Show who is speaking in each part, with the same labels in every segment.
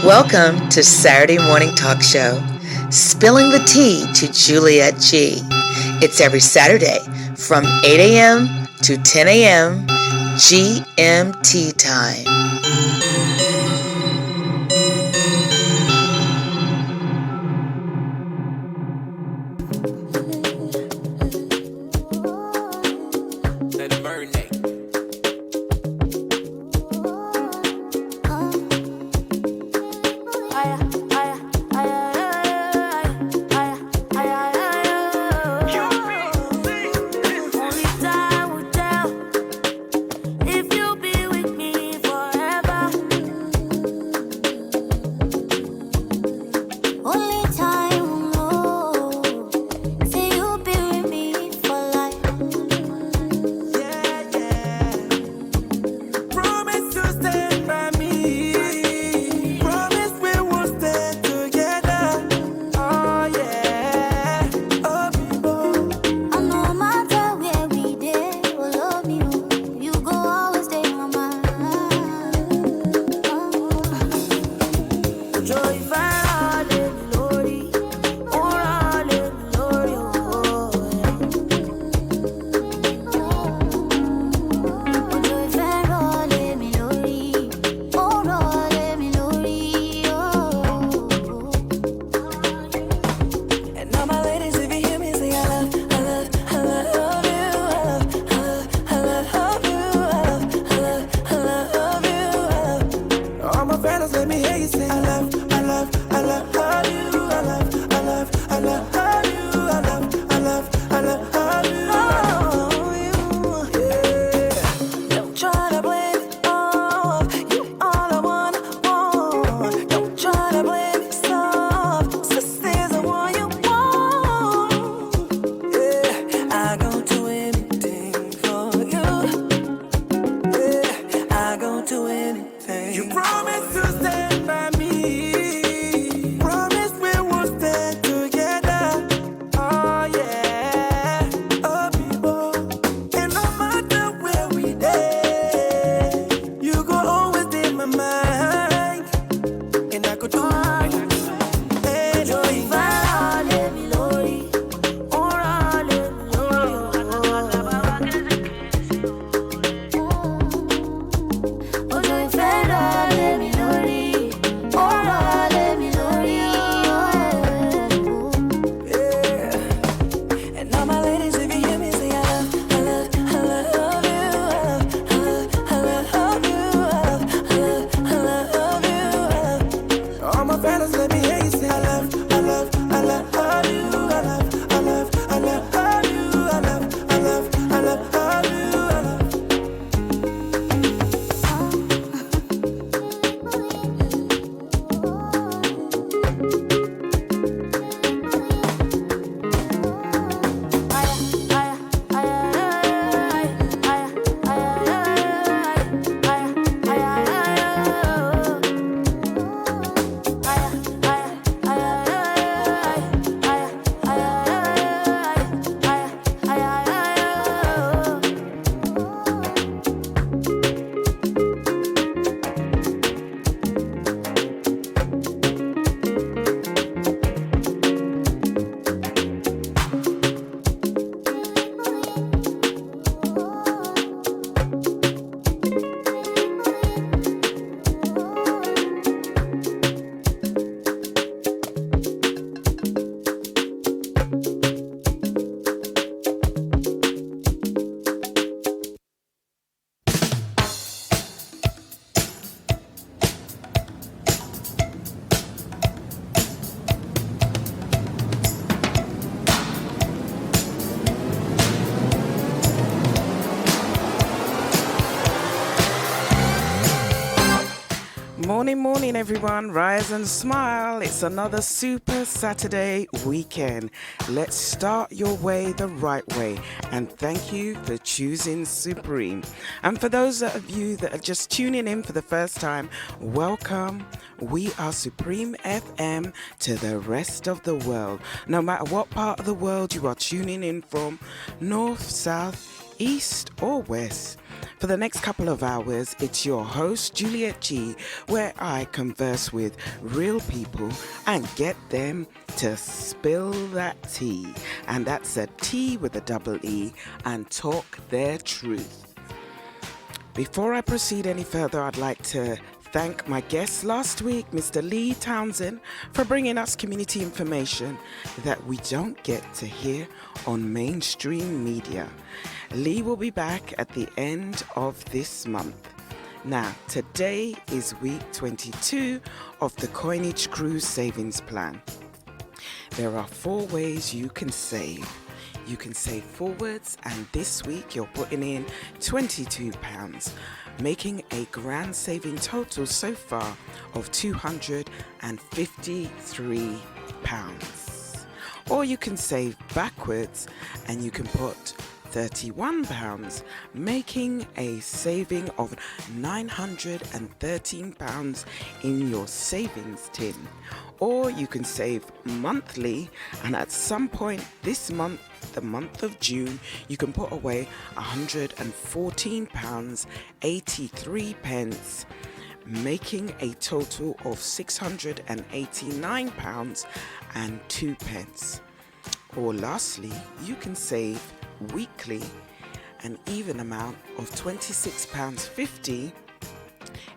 Speaker 1: Welcome to Saturday Morning Talk Show, Spilling the Tea to Juliet G. It's every Saturday from 8 a.m. to 10 a.m. GMT time.
Speaker 2: Morning, everyone. Rise and smile. It's another super Saturday weekend. Let's start your way the right way. And thank you for choosing Supreme. And for those of you that are just tuning in for the first time, welcome. We are Supreme FM to the rest of the world. No matter what part of the world you are tuning in from, north, south, east or west. For the next couple of hours, it's your host, Juliet G, where I converse with real people and get them to spill that tea. And that's a T with a double E, and talk their truth. Before I proceed any further, I'd like to thank my guest last week, Mr. Lee Townsend, for bringing us community information that we don't get to hear on mainstream media. Lee will be back at the end of this month. Now, today is week 22 of the Coinage Cruise Savings Plan. There are 4 ways you can save. You can save forwards, and this week you're putting in £22, making a grand saving total so far of £253. Or you can save backwards, and you can put £31, making a saving of £913 in your savings tin. Or you can save monthly, and at some point this month, the month of June, you can put away £114.83, making a total of £689.02. Or lastly, you can save weekly an even amount of £26.50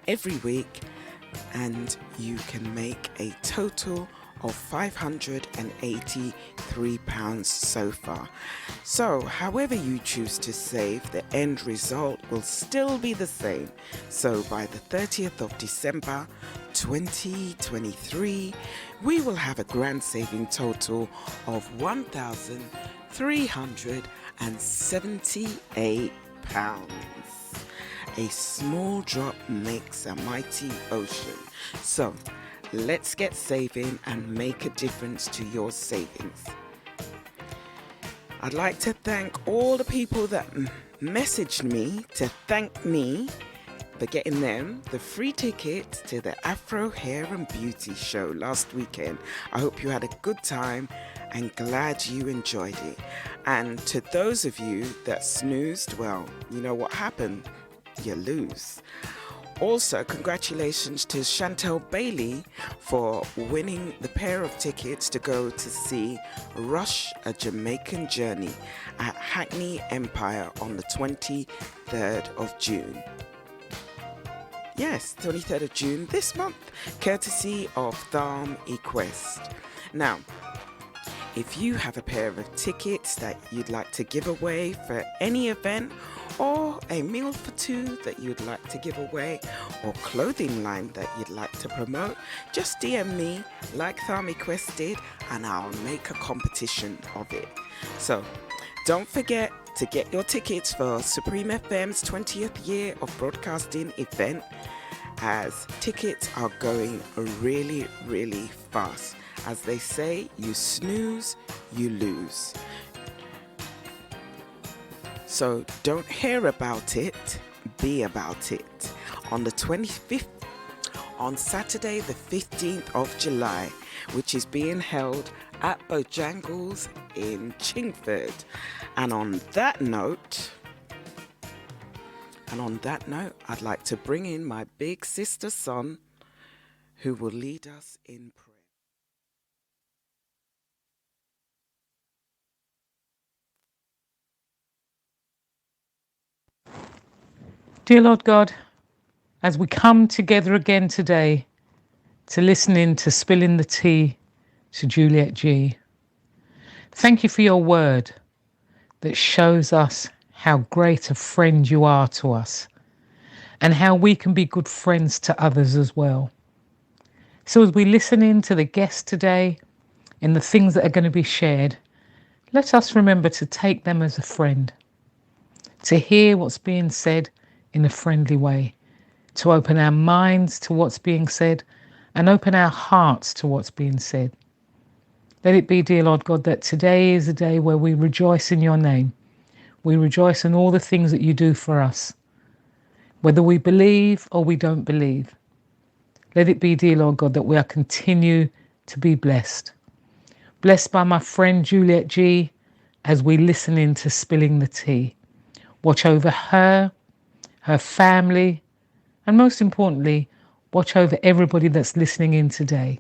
Speaker 2: every week, and you can make a total of £583 so far. So however you choose to save, the end result will still be the same. So by the 30th of December 2023, we will have a grand saving total of £1,378. A small drop makes a mighty ocean. So let's get saving and make a difference to your savings. I'd like to thank all the people that messaged me to thank me for getting them the free tickets to the Afro Hair and Beauty show last weekend. I hope you had a good time and glad you enjoyed it. And to those of you that snoozed, well, you know what happened? You lose. Also, congratulations to Chantel Bailey for winning the pair of tickets to go to see Rush, A Jamaican Journey at Hackney Empire on the 23rd of June. Yes, 23rd of June this month, courtesy of Zgambo-1st. Now, if you have a pair of tickets that you'd like to give away for any event, or a meal for 2 that you'd like to give away, or clothing line that you'd like to promote, just DM me like Zgambo-1st did, and I'll make a competition of it. So don't forget to get your tickets for Supreme FM's 20th year of broadcasting event, as tickets are going really, really fast. As they say, you snooze, you lose. So don't hear about it, be about it. On the 25th, on Saturday the 15th of July, which is being held at Bojangles in Chingford. And on that note, I'd like to bring in my big sister son, who will lead us in prayer.
Speaker 3: Dear Lord God, as we come together again today to listen in to Spilling the Tea to Juliet G, thank you for your word that shows us how great a friend you are to us and how we can be good friends to others as well. So as we listen in to the guests today and the things that are going to be shared, let us remember to take them as a friend, to hear what's being said in a friendly way, to open our minds to what's being said and open our hearts to what's being said. Let it be, dear Lord God, that today is a day where we rejoice in your name. We rejoice in all the things that you do for us, whether we believe or we don't believe. Let it be, dear Lord God, that we are continue to be blessed. Blessed by my friend Juliet G as we listen in to Spilling the Tea. Watch over her, her family, and most importantly, watch over everybody that's listening in today.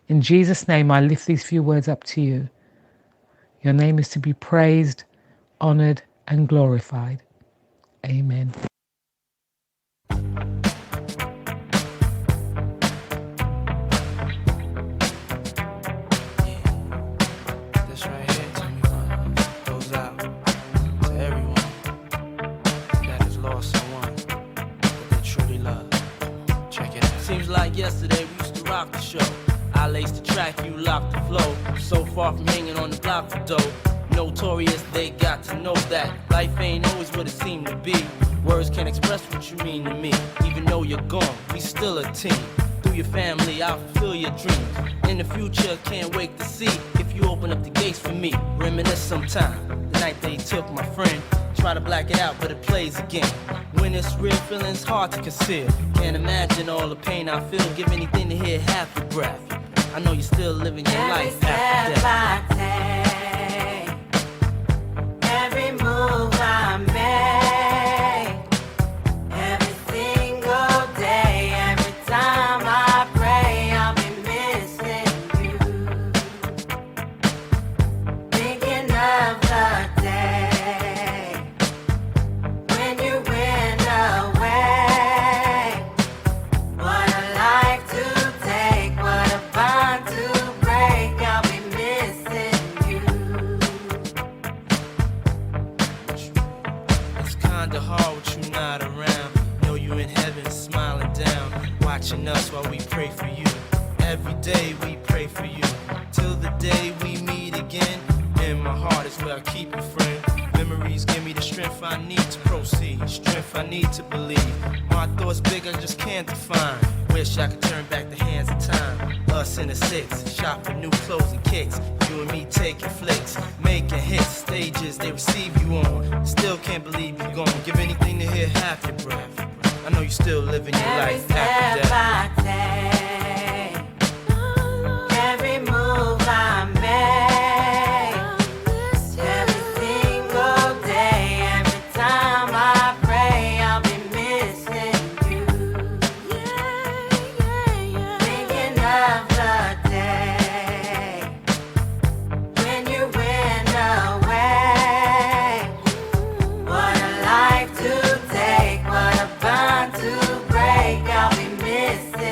Speaker 3: In Jesus' name, I lift these few words up to you. Your name is to be praised, honoured, and glorified. Amen.
Speaker 4: This right here, tell me what goes out to everyone that has lost someone that they truly love. Check it out. Seems like yesterday we used to rock the show. I laced the track, you locked the flow. So far from hanging on the block for dough. Notorious, they got to know that life ain't always what it seemed to be. Words can't express what you mean to me. Even though you're gone, we still a team. Through your family, I'll fulfill your dreams. In the future, can't wait to see if you open up the gates for me. Reminisce sometime, the night they took my friend. Try to black it out, but it plays again. When it's real, feeling's hard to conceal. Can't imagine all the pain I feel. Give anything to hear half your breath. I know you're still living your life after death.
Speaker 5: Every step I take, every move I make, every single day, every time I pray, I'll be missing you. Thinking of the day when you went away. What a life to take, what a bond to break. I'll be missing you.
Speaker 4: It's kinda hard with you not around. Know you in heaven smiling down, watching us while we pray for you. Every day we pray for you, till the day we meet again. In my heart is where I keep you, friend. Memories give me the strength I need to proceed, strength I need to believe. My thoughts big, I just can't define. Wish I could turn back the hands of time. Us in the six, shop for new clothes and kicks. You and me taking flicks, making hits, stages they receive you on. Still can't believe you're gone. Give anything to hear half your breath. I know you're still living your
Speaker 5: Every
Speaker 4: life after
Speaker 5: step
Speaker 4: death.
Speaker 5: I take, every move I make, every single day, every time I pray, I'll be missing you. Thinking of the day when you went away. What a life to take, what a bond to break. I'll be missing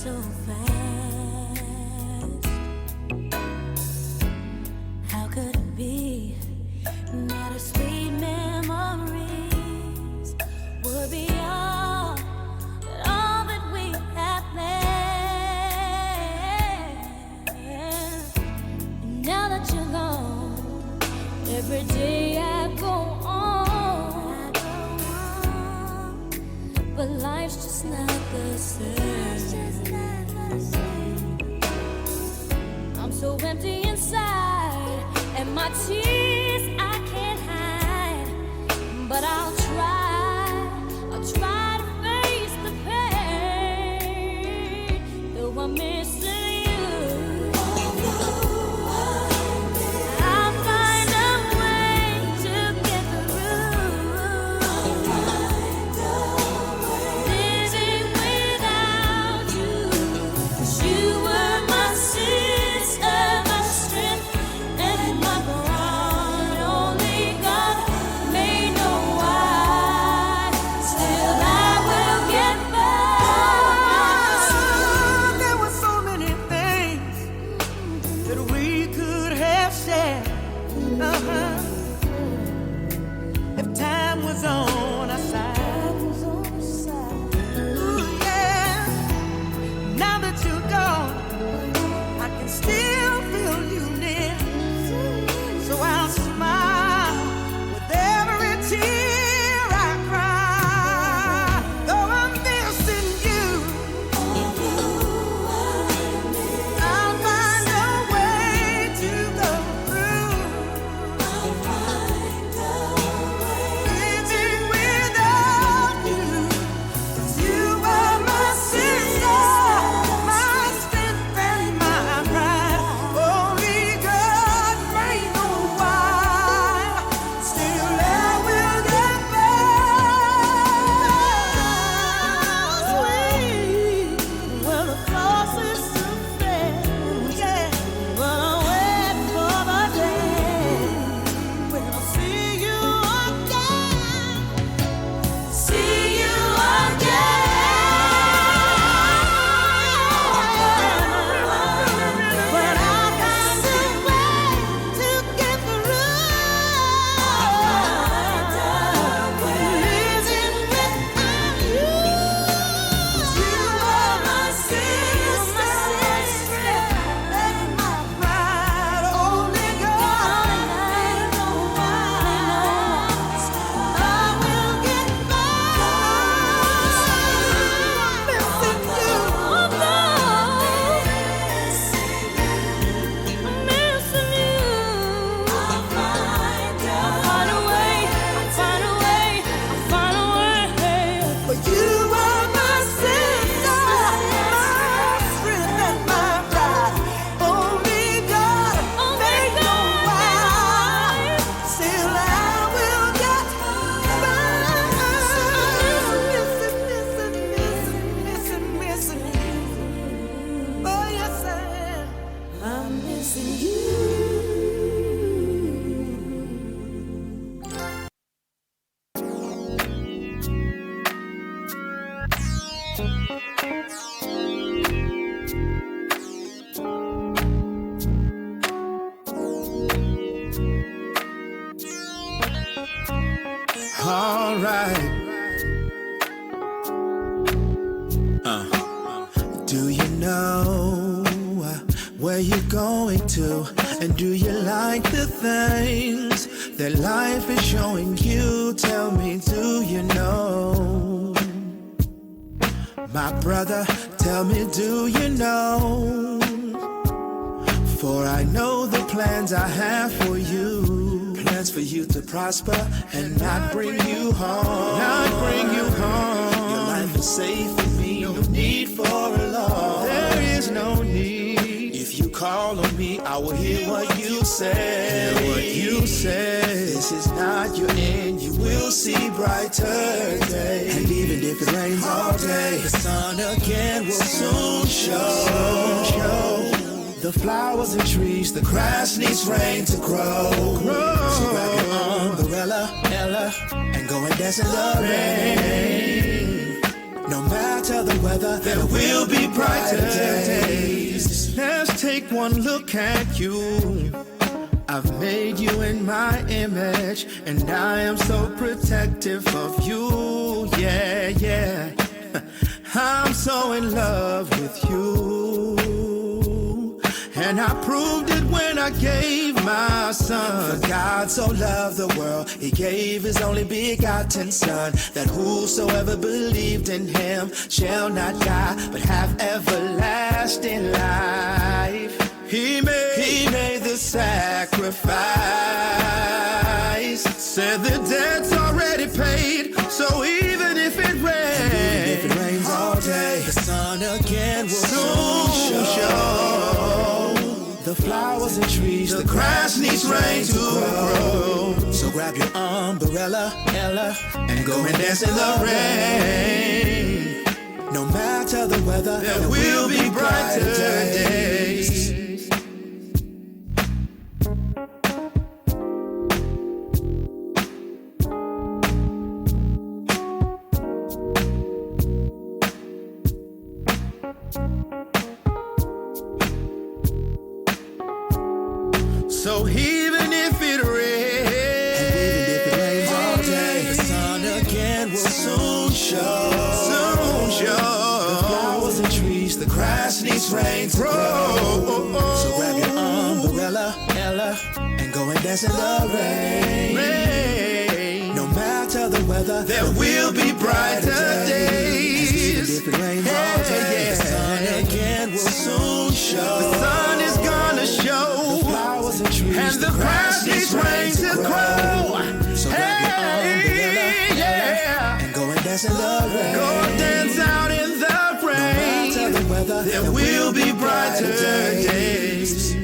Speaker 5: so fast. How could it be that our sweet memories were beyond all that we had planned? And now that you're gone, every day I go on, but life's just not the same. I'm so empty inside, and my tears I can't hide. But I'll try to face the pain, though I'm missing you. I'll find a way to get through. Living without you, 'cause you were my sister, my strength, and my bond. Only God may know why. Still, I will get back.
Speaker 6: There were so many things that we could have shared. If time was on our side. Ooh, yeah. Now that you're gone, I can still feel you near. So I'll smile with every tear I cry. Though I'm missing you, I'll find a way to go through. Living without you, 'cause you were my sister, my strength and my pride. Only God may know why. Still, I will get back. Sweet, well, the closest to fair, yeah. But I'll wait for the day when I'll see you again. See you again. But I'll find a way to get through. Living without you, you are my sister, my strength and my pride. Only God may know why. I will get back. Missing you, missing you. I'll find a way, find a way, find a way. But you are my sister, my strength and my pride. Only God may know why. Still, I will get back. Missing you. Oh, yes, I am. I'm missing you.
Speaker 7: All right. Do you know where you're going to? And do you like the things that life is showing you? Tell me, do you know? My brother, tell me, do you know? For I know the plans I have for you. Plans for you to prosper and not bring you home. Not bring you home. Your life is safe with me, no need for a law. There is no need. If you call on me, I will hear what you say. Hear what you say. This is not your end, you will see brighter days. And even if it rains all day, the sun again will soon show. The flowers and trees, the grass needs rain to grow. So grab your umbrella, Ella, and go and dance in the rain. No matter the weather, there will be brighter days. Let's take one look at you. I've made you in my image, and I am so protective of you. Yeah, yeah. I'm so in love with you. And I proved it when I gave my son. For God so loved the world, he gave his only begotten son, that whosoever believed in him shall not die, but have everlasting life. He made the sacrifice. Said the debt's already paid, so even if it rains all day, the sun again will soon show. The flowers and trees, the grass needs rain to grow. So grab your umbrella, Ella, and go and dance in the rain. No matter the weather, there will be brighter days. So even if it rains all day, the sun again will soon show. The flowers and trees, the grass needs rain to grow. So grab your umbrella, Ella, and go and dance in the rain. No matter the weather, there will be brighter days. If it rains all day, the sun again will soon show. The sun is gonna show. And the grass needs rain to grow. So grab your umbrella, yeah, and go and dance in the rain. Go dance out in the rain. No matter the weather, there will be brighter days.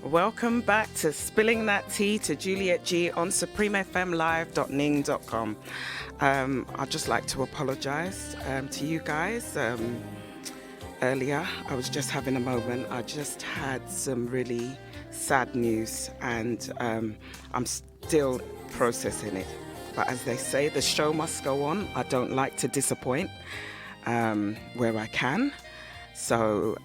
Speaker 2: Welcome back to Spilling That Tea to Juliet G on supremefmlive.ning.com. I'd just like to apologize to you guys. Earlier, I was just having a moment. I just had some really sad news, and I'm still processing it. But as they say, the show must go on. I don't like to disappoint where I can. So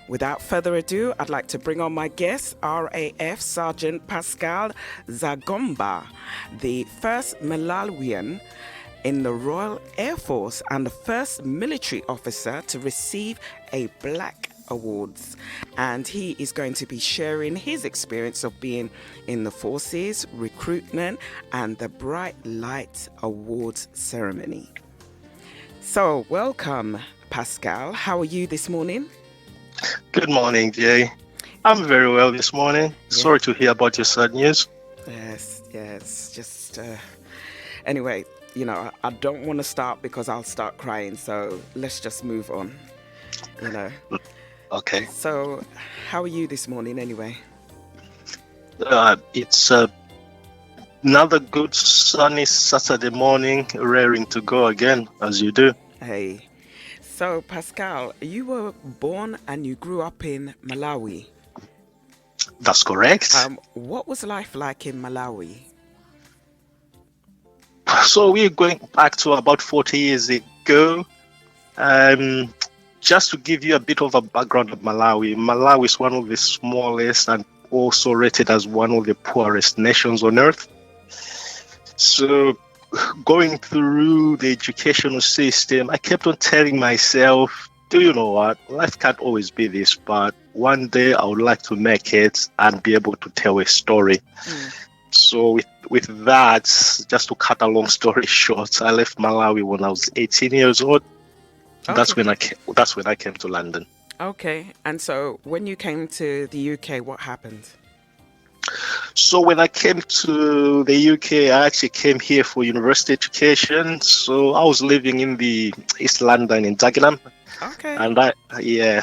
Speaker 2: without further ado, I'd like to bring on my guest, RAF Sgt Pascal Zgambo, the first Malawian in the Royal Air Force and the first military officer to receive a BLAC Awards, and he is going to be sharing his experience of being in the forces, recruitment, and the Bright Light Awards ceremony. So, welcome, Pascal. How are you this morning?
Speaker 8: Good morning, Jay. I'm very well this morning. Sorry to hear about your sad news.
Speaker 2: Yes. Just, anyway, I don't want to start because I'll start crying. So let's just move on,
Speaker 8: Okay.
Speaker 2: So, how are you this morning anyway?
Speaker 8: It's another good sunny Saturday morning, raring to go again, as you do.
Speaker 2: Hey. So, Pascal, you were born and you grew up in Malawi.
Speaker 8: That's correct.
Speaker 2: What was life like in Malawi?
Speaker 8: So we're going back to about 40 years ago. Just to give you a bit of a background of Malawi. Malawi is one of the smallest and also rated as one of the poorest nations on earth. So going through the educational system, I kept on telling myself, do you know what? Life can't always be this, but one day I would like to make it and be able to tell a story. So with that, just to cut a long story short, I left Malawi when I was 18 years old.
Speaker 2: Okay.
Speaker 8: That's when I came to London.
Speaker 2: Okay. And so when you came to the UK, what happened?
Speaker 8: So when I came to the UK, I actually came here for university education. So I was living in the East London in Dagenham.
Speaker 2: Okay.
Speaker 8: And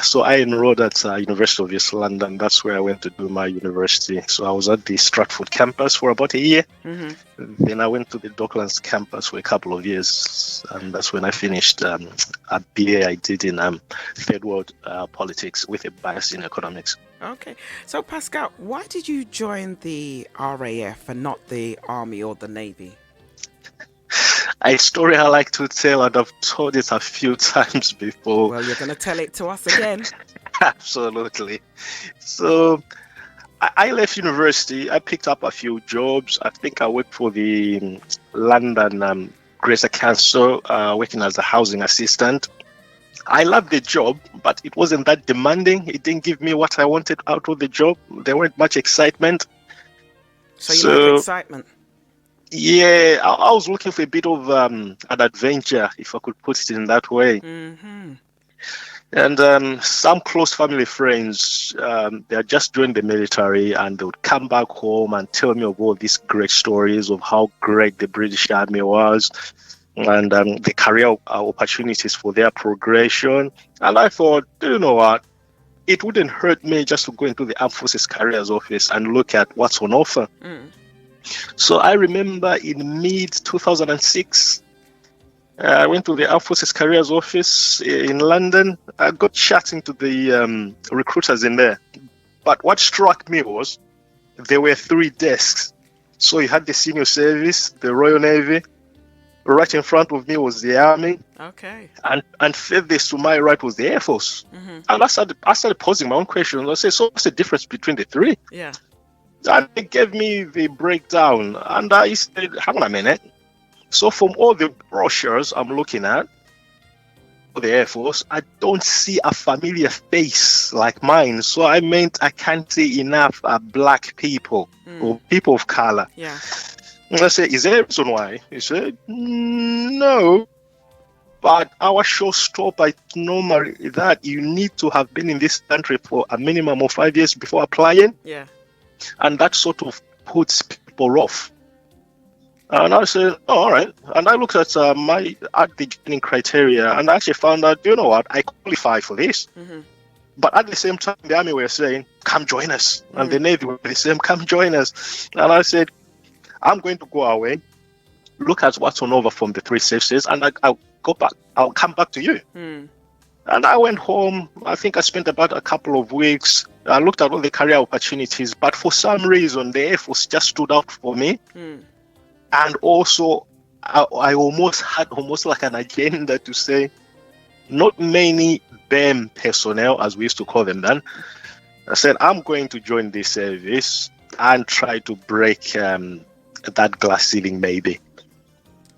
Speaker 8: so I enrolled at University of East London. That's where I went to do my university. So I was at the Stratford campus for about a year.
Speaker 2: Mm-hmm.
Speaker 8: Then I went to the Docklands campus for a couple of years. And that's when I finished a BA I did in Third World politics with a bias in economics.
Speaker 2: Okay. So, Pascal, why did you join the RAF and not the Army or the Navy?
Speaker 8: A story I like to tell, and I've told it a few times before.
Speaker 2: Well, you're going to tell it to us again.
Speaker 8: Absolutely. So I left university. I picked up a few jobs. I think I worked for the London Greater Council, working as a housing assistant. I loved the job, but it wasn't that demanding. It didn't give me what I wanted out of the job. There weren't much excitement.
Speaker 2: So you like excitement?
Speaker 8: Yeah, I was looking for a bit of an adventure, if I could put it in that way.
Speaker 2: Mm-hmm.
Speaker 8: And some close family friends, they had just joined the military, and they would come back home and tell me of all these great stories of how great the British Army was, and the career opportunities for their progression. And I thought, you know what? It wouldn't hurt me just to go into the Armed Forces Careers Office and look at what's on offer. So I remember in mid-2006, I went to the Armed Forces Careers Office in London. I got chatting to the recruiters in there. But what struck me was there were 3 desks. So you had the senior service, the Royal Navy. Right in front of me was the Army.
Speaker 2: Okay.
Speaker 8: And furthest to my right was the Air Force.
Speaker 2: Mm-hmm.
Speaker 8: And I started posing my own questions. I said, so what's the difference between the 3?
Speaker 2: Yeah.
Speaker 8: And they gave me the breakdown, and I said, hang on a minute. So from all the brochures I'm looking at for the Air Force, I don't see a familiar face like mine. So I meant I can't see enough black people or people of color.
Speaker 2: Yeah.
Speaker 8: And I said, is there a reason why? He said, no. But our showstopper is normally that you need to have been in this country for a minimum of 5 years before applying.
Speaker 2: Yeah.
Speaker 8: And that sort of puts people off. And I said, oh, all right. And I looked at the joining criteria, and I actually found out, you know what, I qualify for this.
Speaker 2: Mm-hmm.
Speaker 8: But at the same time, the Army were saying, come join us. And the Navy were the same, come join us. And I said, I'm going to go away, look at what's on offer from the 3 services, and I'll go back. I'll come back to you. And I went home. I think I spent about a couple of weeks. I looked at all the career opportunities, but for some reason, the Air Force just stood out for me. And also, I almost had like an agenda to say, not many BEM personnel, as we used to call them then. I said, I'm going to join this service and try to break that glass ceiling, maybe.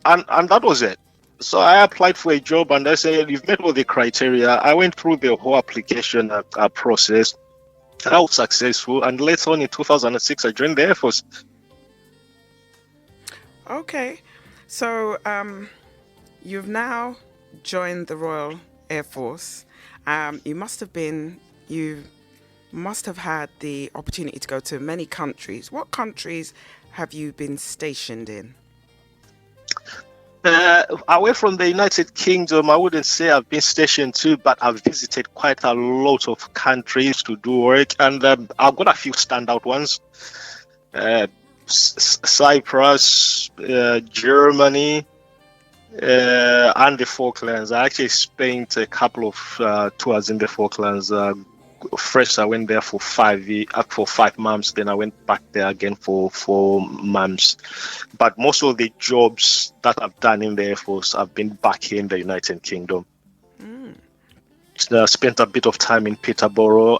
Speaker 8: And that was it. So I applied for a job, and they said, you've met all the criteria. I went through the whole application process, and I was successful. And later on in 2006, I joined the Air Force.
Speaker 2: Okay. So you've now joined the Royal Air Force. You must have had the opportunity to go to many countries. What countries have you been stationed in?
Speaker 8: Away from the United Kingdom, I wouldn't say I've been stationed to, but I've visited quite a lot of countries to do work, and I've got a few standout ones. Cyprus, Germany, and the Falklands. I actually spent a couple of tours in the Falklands. First, I went there for 5 months. Then I went back there again for 4 months. But most of the jobs that I've done in the Air Force, I've been back here in the United Kingdom. Spent a bit of time in Peterborough,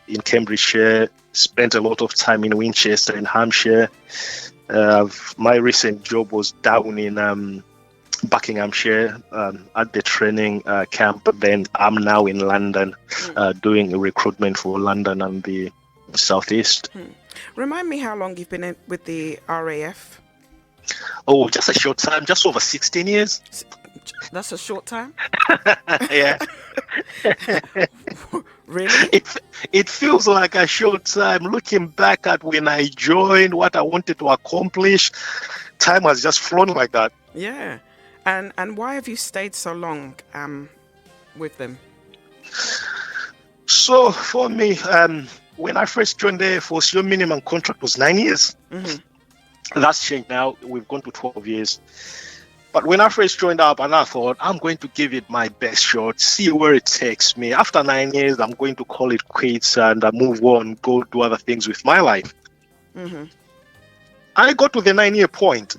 Speaker 8: in Cambridgeshire. Spent a lot of time in Winchester, in Hampshire. My recent job was down in Buckinghamshire at the training camp. Then I'm now in London doing recruitment for London and the Southeast.
Speaker 2: Remind me how long you've been with the RAF?
Speaker 8: Oh, just a short time, just over 16 years.
Speaker 2: That's a short time?
Speaker 8: Yeah.
Speaker 2: Really?
Speaker 8: It feels like a short time. Looking back at when I joined, what I wanted to accomplish, time has just flown like that.
Speaker 2: Yeah. And why have you stayed so long with them?
Speaker 8: So for me, when I first joined the Air Force, your minimum contract was 9 years. That's changed now. We've gone to 12 years. But when I first joined up, and I thought, I'm going to give it my best shot, see where it takes me. After 9 years, I'm going to call it quits and move on, go do other things with my life. I got to the 9-year point,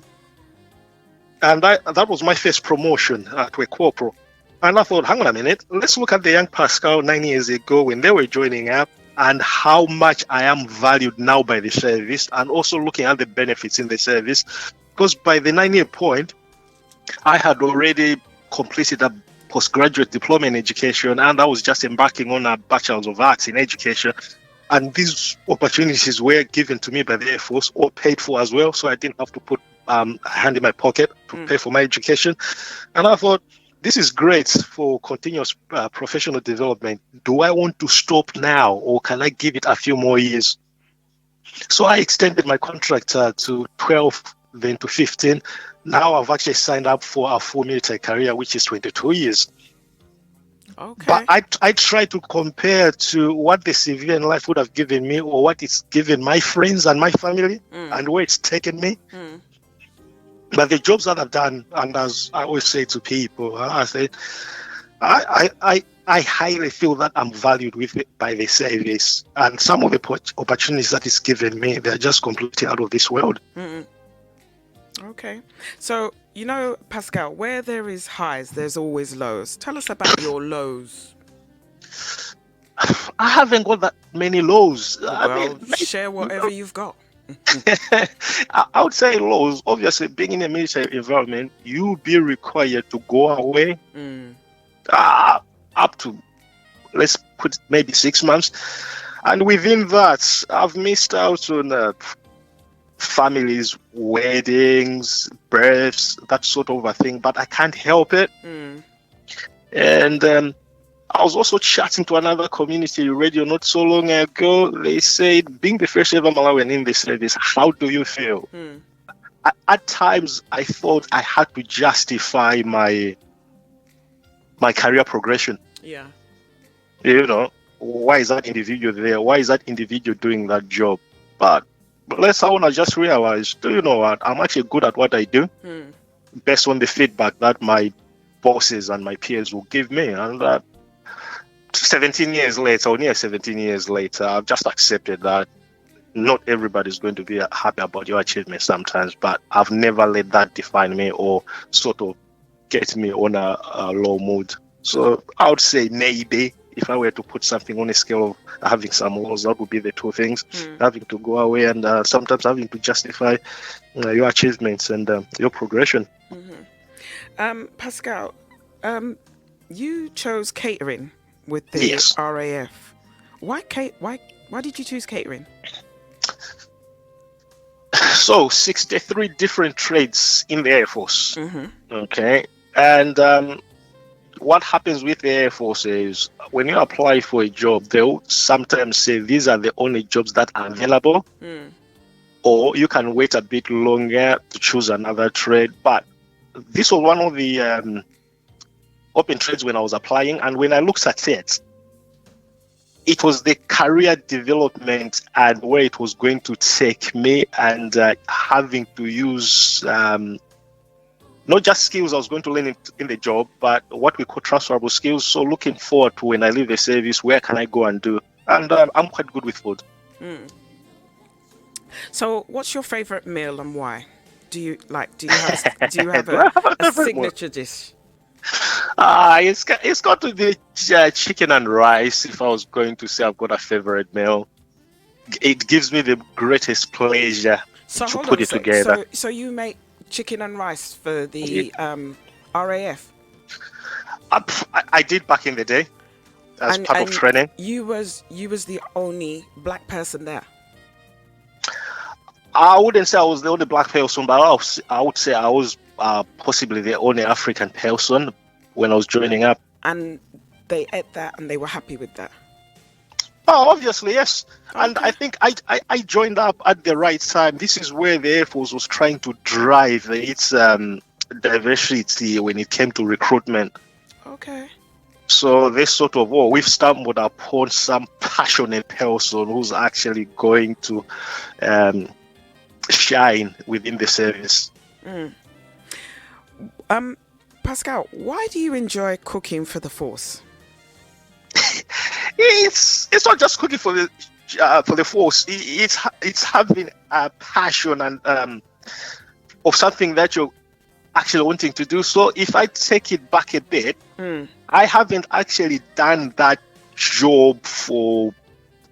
Speaker 8: and that was my first promotion to a corporal. And I thought, hang on a minute, let's look at the young Pascal 9 years ago when they were joining up and how much I am valued now by the service, and also looking at the benefits in the service. Because by the 9-year point, I had already completed a postgraduate diploma in education, and I was just embarking on a Bachelor's of Arts in education. And these opportunities were given to me by the Air Force, or paid for as well, so I didn't have to put a hand in my pocket to pay for my education. And I thought, this is great for continuous professional development. Do I want to stop now, or can I give it a few more years? So I extended my contract to 12, then to 15. Now I've actually signed up for a full military career, which is 22 years.
Speaker 2: Okay.
Speaker 8: But I try to compare to what the civilian life would have given me, or what it's given my friends and my family, and where it's taken me. But the jobs that I've done, and as I always say to people, I highly feel that I'm valued by the service, and some of the opportunities that it's given me, they're just completely out of this world.
Speaker 2: Okay. So, Pascal, where there is highs, there's always lows. Tell us about your lows.
Speaker 8: I haven't got that many lows.
Speaker 2: Well, share whatever you've got.
Speaker 8: I would say lows. Obviously, being in a military environment, you'll be required to go away up to, let's put maybe 6 months. And within that, I've missed out on families, weddings, births, that sort of a thing, but I can't help it. And I was also chatting to another community radio not so long ago. They said, being the first ever Malawian in the service, how do you feel? At times, I thought I had to justify my career progression.
Speaker 2: Yeah.
Speaker 8: Why is that individual there? Why is that individual doing that job? But I want to just realize, do you know what? I'm actually good at what I do, based on the feedback that my bosses and my peers will give me. And 17 years later, or near 17 years later, I've just accepted that not everybody's going to be happy about your achievements sometimes, but I've never let that define me or sort of get me on a low mood. So I would say maybe, if I were to put something on a scale of having some lows, that would be the two things. Having to go away and sometimes having to justify your achievements and your progression.
Speaker 2: Pascal, you chose catering with the
Speaker 8: Yes.
Speaker 2: RAF. Why did you choose catering?
Speaker 8: So 63 different trades in the Air Force.
Speaker 2: Mm-hmm.
Speaker 8: Okay. And what happens with the Air Force is when you apply for a job, they'll sometimes say these are the only jobs that are available, or you can wait a bit longer to choose another trade. But this was one of the open trades when I was applying, and when I looked at it, it was the career development and where it was going to take me, and having to use not just skills I was going to learn in the job, but what we call transferable skills. So looking forward to when I leave the service, where can I go and do? And I'm quite good with food.
Speaker 2: So, what's your favorite meal and why? Do you have a signature dish?
Speaker 8: It's got to be chicken and rice. If I was going to say I've got a favorite meal, it gives me the greatest pleasure to put it together.
Speaker 2: So you make chicken and rice for the RAF?
Speaker 8: I did back in the day as part of training.
Speaker 2: You was the only black person there.
Speaker 8: I wouldn't say I was the only black person, but I would say I was possibly the only African person when I was joining up.
Speaker 2: And they ate that and they were happy with that?
Speaker 8: Oh, obviously, yes.
Speaker 2: Okay.
Speaker 8: And I think I joined up at the right time. This is where the Air Force was trying to drive its diversity when it came to recruitment.
Speaker 2: Okay.
Speaker 8: So they sort of, we've stumbled upon some passionate person who's actually going to shine within the service.
Speaker 2: Pascal, why do you enjoy cooking for the force?
Speaker 8: It's not just cooking for the force. It's having a passion and of something that you're actually wanting to do. So if I take it back a bit, I haven't actually done that job for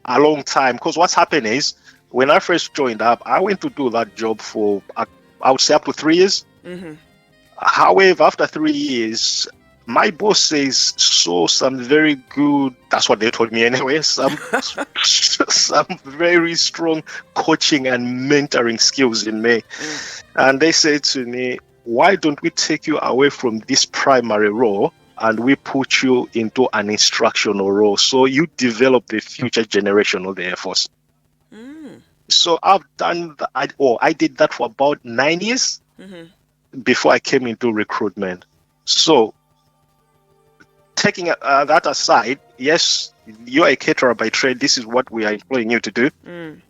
Speaker 8: a long time, because what's happened is when I first joined up, I went to do that job for I would say up to 3 years. However, after 3 years, my bosses saw some very good, that's what they told me anyway, some very strong coaching and mentoring skills in me. And they said to me, why don't we take you away from this primary role and we put you into an instructional role so you develop the future generation of the Air Force? So I've done I did that for about 9 years before I came into recruitment. So taking that aside, yes, you're a caterer by trade. This is what we are employing you to do.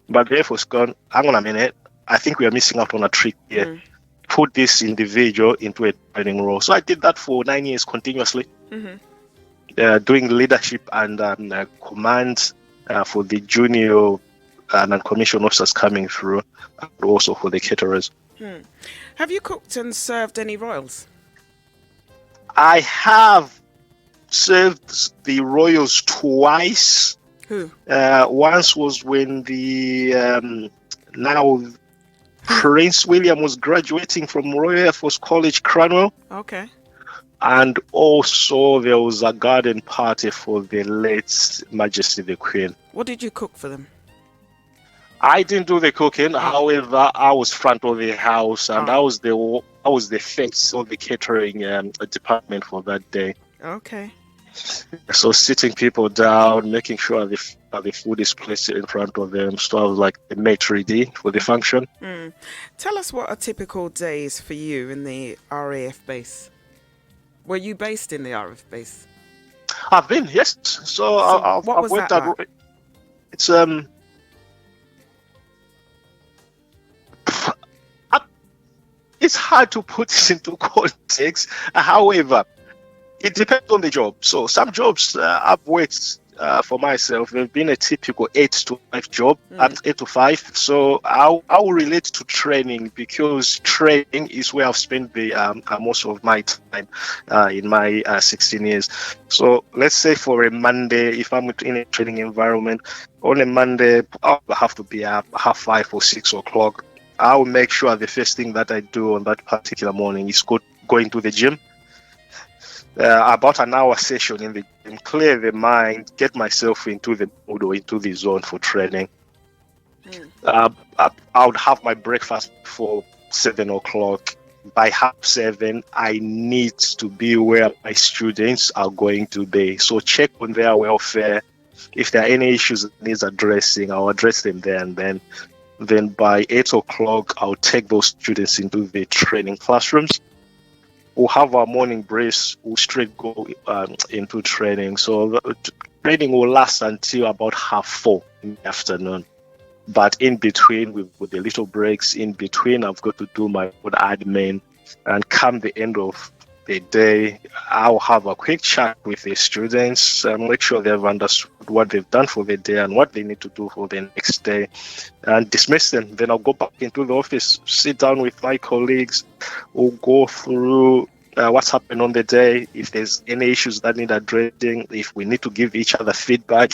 Speaker 8: But the Air Force gone, hang on a minute, I think we are missing out on a trick here. Put this individual into a training role. So I did that for 9 years continuously, doing leadership and command for the junior and commissioned officers coming through, and also for the caterers.
Speaker 2: Have you cooked and served any royals?
Speaker 8: I have served the royals twice.
Speaker 2: Who?
Speaker 8: Once was when the now Prince William was graduating from Royal Air Force College, Cranwell.
Speaker 2: Okay.
Speaker 8: And also there was a garden party for the late Majesty the Queen.
Speaker 2: What did you cook for them?
Speaker 8: I didn't do the cooking. However, I was front of the house, and I was the face of the catering department for that day.
Speaker 2: Okay.
Speaker 8: So sitting people down, making sure the food is placed in front of them. So I was like the maitre d' for the function.
Speaker 2: Tell us what a typical day is for you in the RAF base. Were you based in the RAF base?
Speaker 8: I've been, yes. So I've
Speaker 2: what was
Speaker 8: went
Speaker 2: that
Speaker 8: that.
Speaker 2: like?
Speaker 8: It's it's hard to put this into context. However, it depends on the job. So some jobs I've worked for myself, they've been a typical 8 to 5 job, at 8 to 5. So I will relate to training, because training is where I've spent the most of my time in my 16 years. So let's say for a Monday, if I'm in a training environment, on a Monday, I'll have to be up 5:30 or 6 o'clock. I'll make sure the first thing that I do on that particular morning is go going to the gym. About an hour session in the gym, clear the mind, get myself into the mood or into the zone for training. I would have my breakfast before 7 o'clock. By 7:30, I need to be where my students are going to be. So check on their welfare. If there are any issues that needs addressing, I'll address them there and then. Then by 8 o'clock, I'll take those students into the training classrooms. We'll have our morning briefs. We'll straight go into training. So the training will last until about 4:30 in the afternoon. But in between, with the little breaks in between, I've got to do my own admin. And come the end of the day, I'll have a quick chat with the students and make sure they've understood what they've done for the day and what they need to do for the next day, and dismiss them. Then I'll go back into the office, sit down with my colleagues, we'll go through what's happened on the day, if there's any issues that need addressing, if we need to give each other feedback.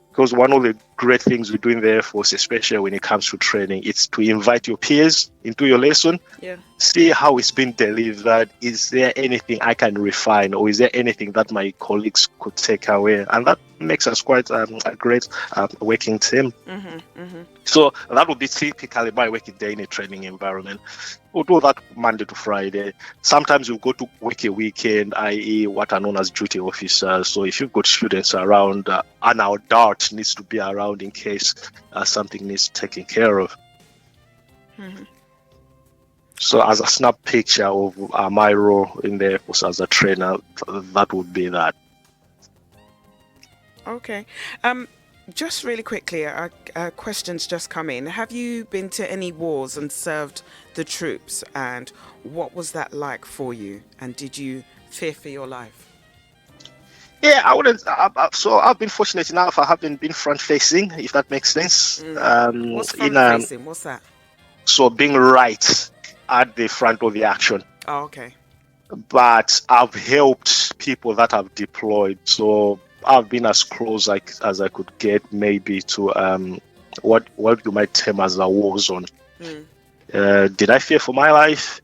Speaker 8: Because one of the great things we do in the Air Force, especially when it comes to training, it's to invite your peers into your lesson. Yeah. See how it's been delivered. Is there anything I can refine, or is there anything that my colleagues could take away? And that makes us quite a great working team. So that would be typically my working day in a training environment. We'll do that Monday to Friday. Sometimes we'll go to work a weekend, i.e. what are known as duty officers. So if you've got students around, and our DART needs to be around in case something needs taken care of. So as a snap picture of my role in the Air Force as a trainer, that would be that.
Speaker 2: Okay. Just really quickly, questions just come in. Have you been to any wars and served the troops? And what was that like for you? And did you fear for your life?
Speaker 8: Yeah, I wouldn't. So I've been fortunate enough. I haven't been front-facing, if that makes sense.
Speaker 2: What's front-facing? What's that?
Speaker 8: So being right at the front of the action.
Speaker 2: Oh, okay. But
Speaker 8: I've helped people that have deployed. So I've been as close as I could get, maybe to what you might term as a war zone. Did I fear for my life?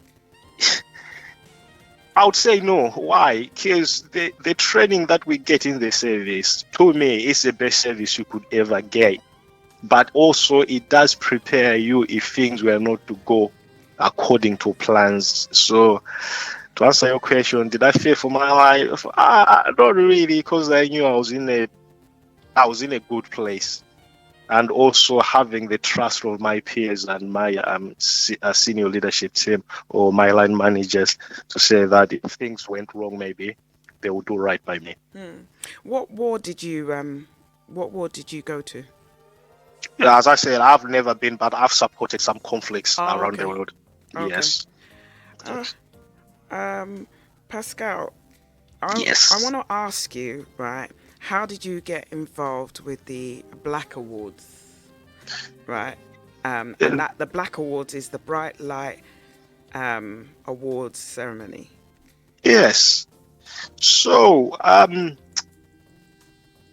Speaker 8: I would say no. Why? Because the training that we get in the service, to me, is the best service you could ever get. But also, it does prepare you if things were not to go according to plans. So, to answer your question, did I fear for my life? Not really, because I knew I was in a good place, and also having the trust of my peers and my senior leadership team or my line managers to say that if things went wrong, maybe they would do right by me.
Speaker 2: What war did you go to?
Speaker 8: As I said, I've never been, but I've supported some conflicts around the world. Okay. Yes.
Speaker 2: Pascal,
Speaker 8: yes.
Speaker 2: I want to ask you, right, how did you get involved with the BLAC Awards, right? And that the BLAC Awards is the Bright Light Awards ceremony.
Speaker 8: Yes. So,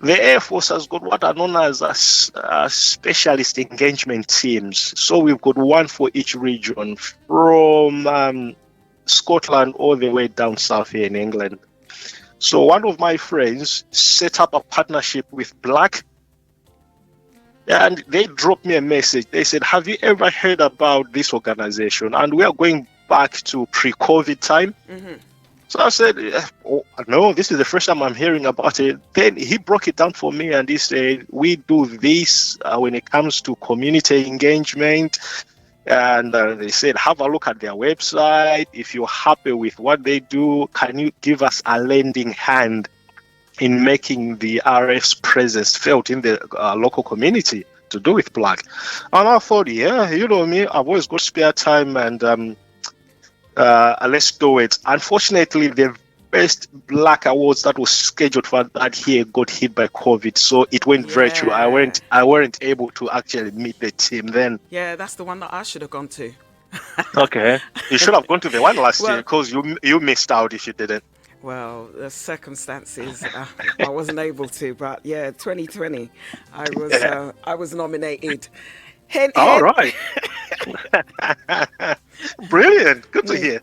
Speaker 8: the Air Force has got what are known as specialist engagement teams. So we've got one for each region, from Scotland all the way down south here in England. So one of my friends set up a partnership with BLAC, and they dropped me a message. They said, have you ever heard about this organization? And we are going back to pre-COVID time. So I said, no, this is the first time I'm hearing about it. Then he broke it down for me and he said, we do this when it comes to community engagement. And they said, have a look at their website. If you're happy with what they do, can you give us a lending hand in making the RF's presence felt in the local community to do with BLAC? And I thought, yeah, you know me, I've always got spare time, and let's do it. Unfortunately, the first BLAC Awards that was scheduled for that year got hit by COVID, so it went virtual. I weren't able to actually meet the team then.
Speaker 2: Yeah, that's the one that I should have gone to.
Speaker 8: Okay, you should have gone to the one last year, because you missed out if you didn't.
Speaker 2: Well, the circumstances, I wasn't able to, but yeah, 2020, I was nominated.
Speaker 8: All right. Brilliant. Good to hear.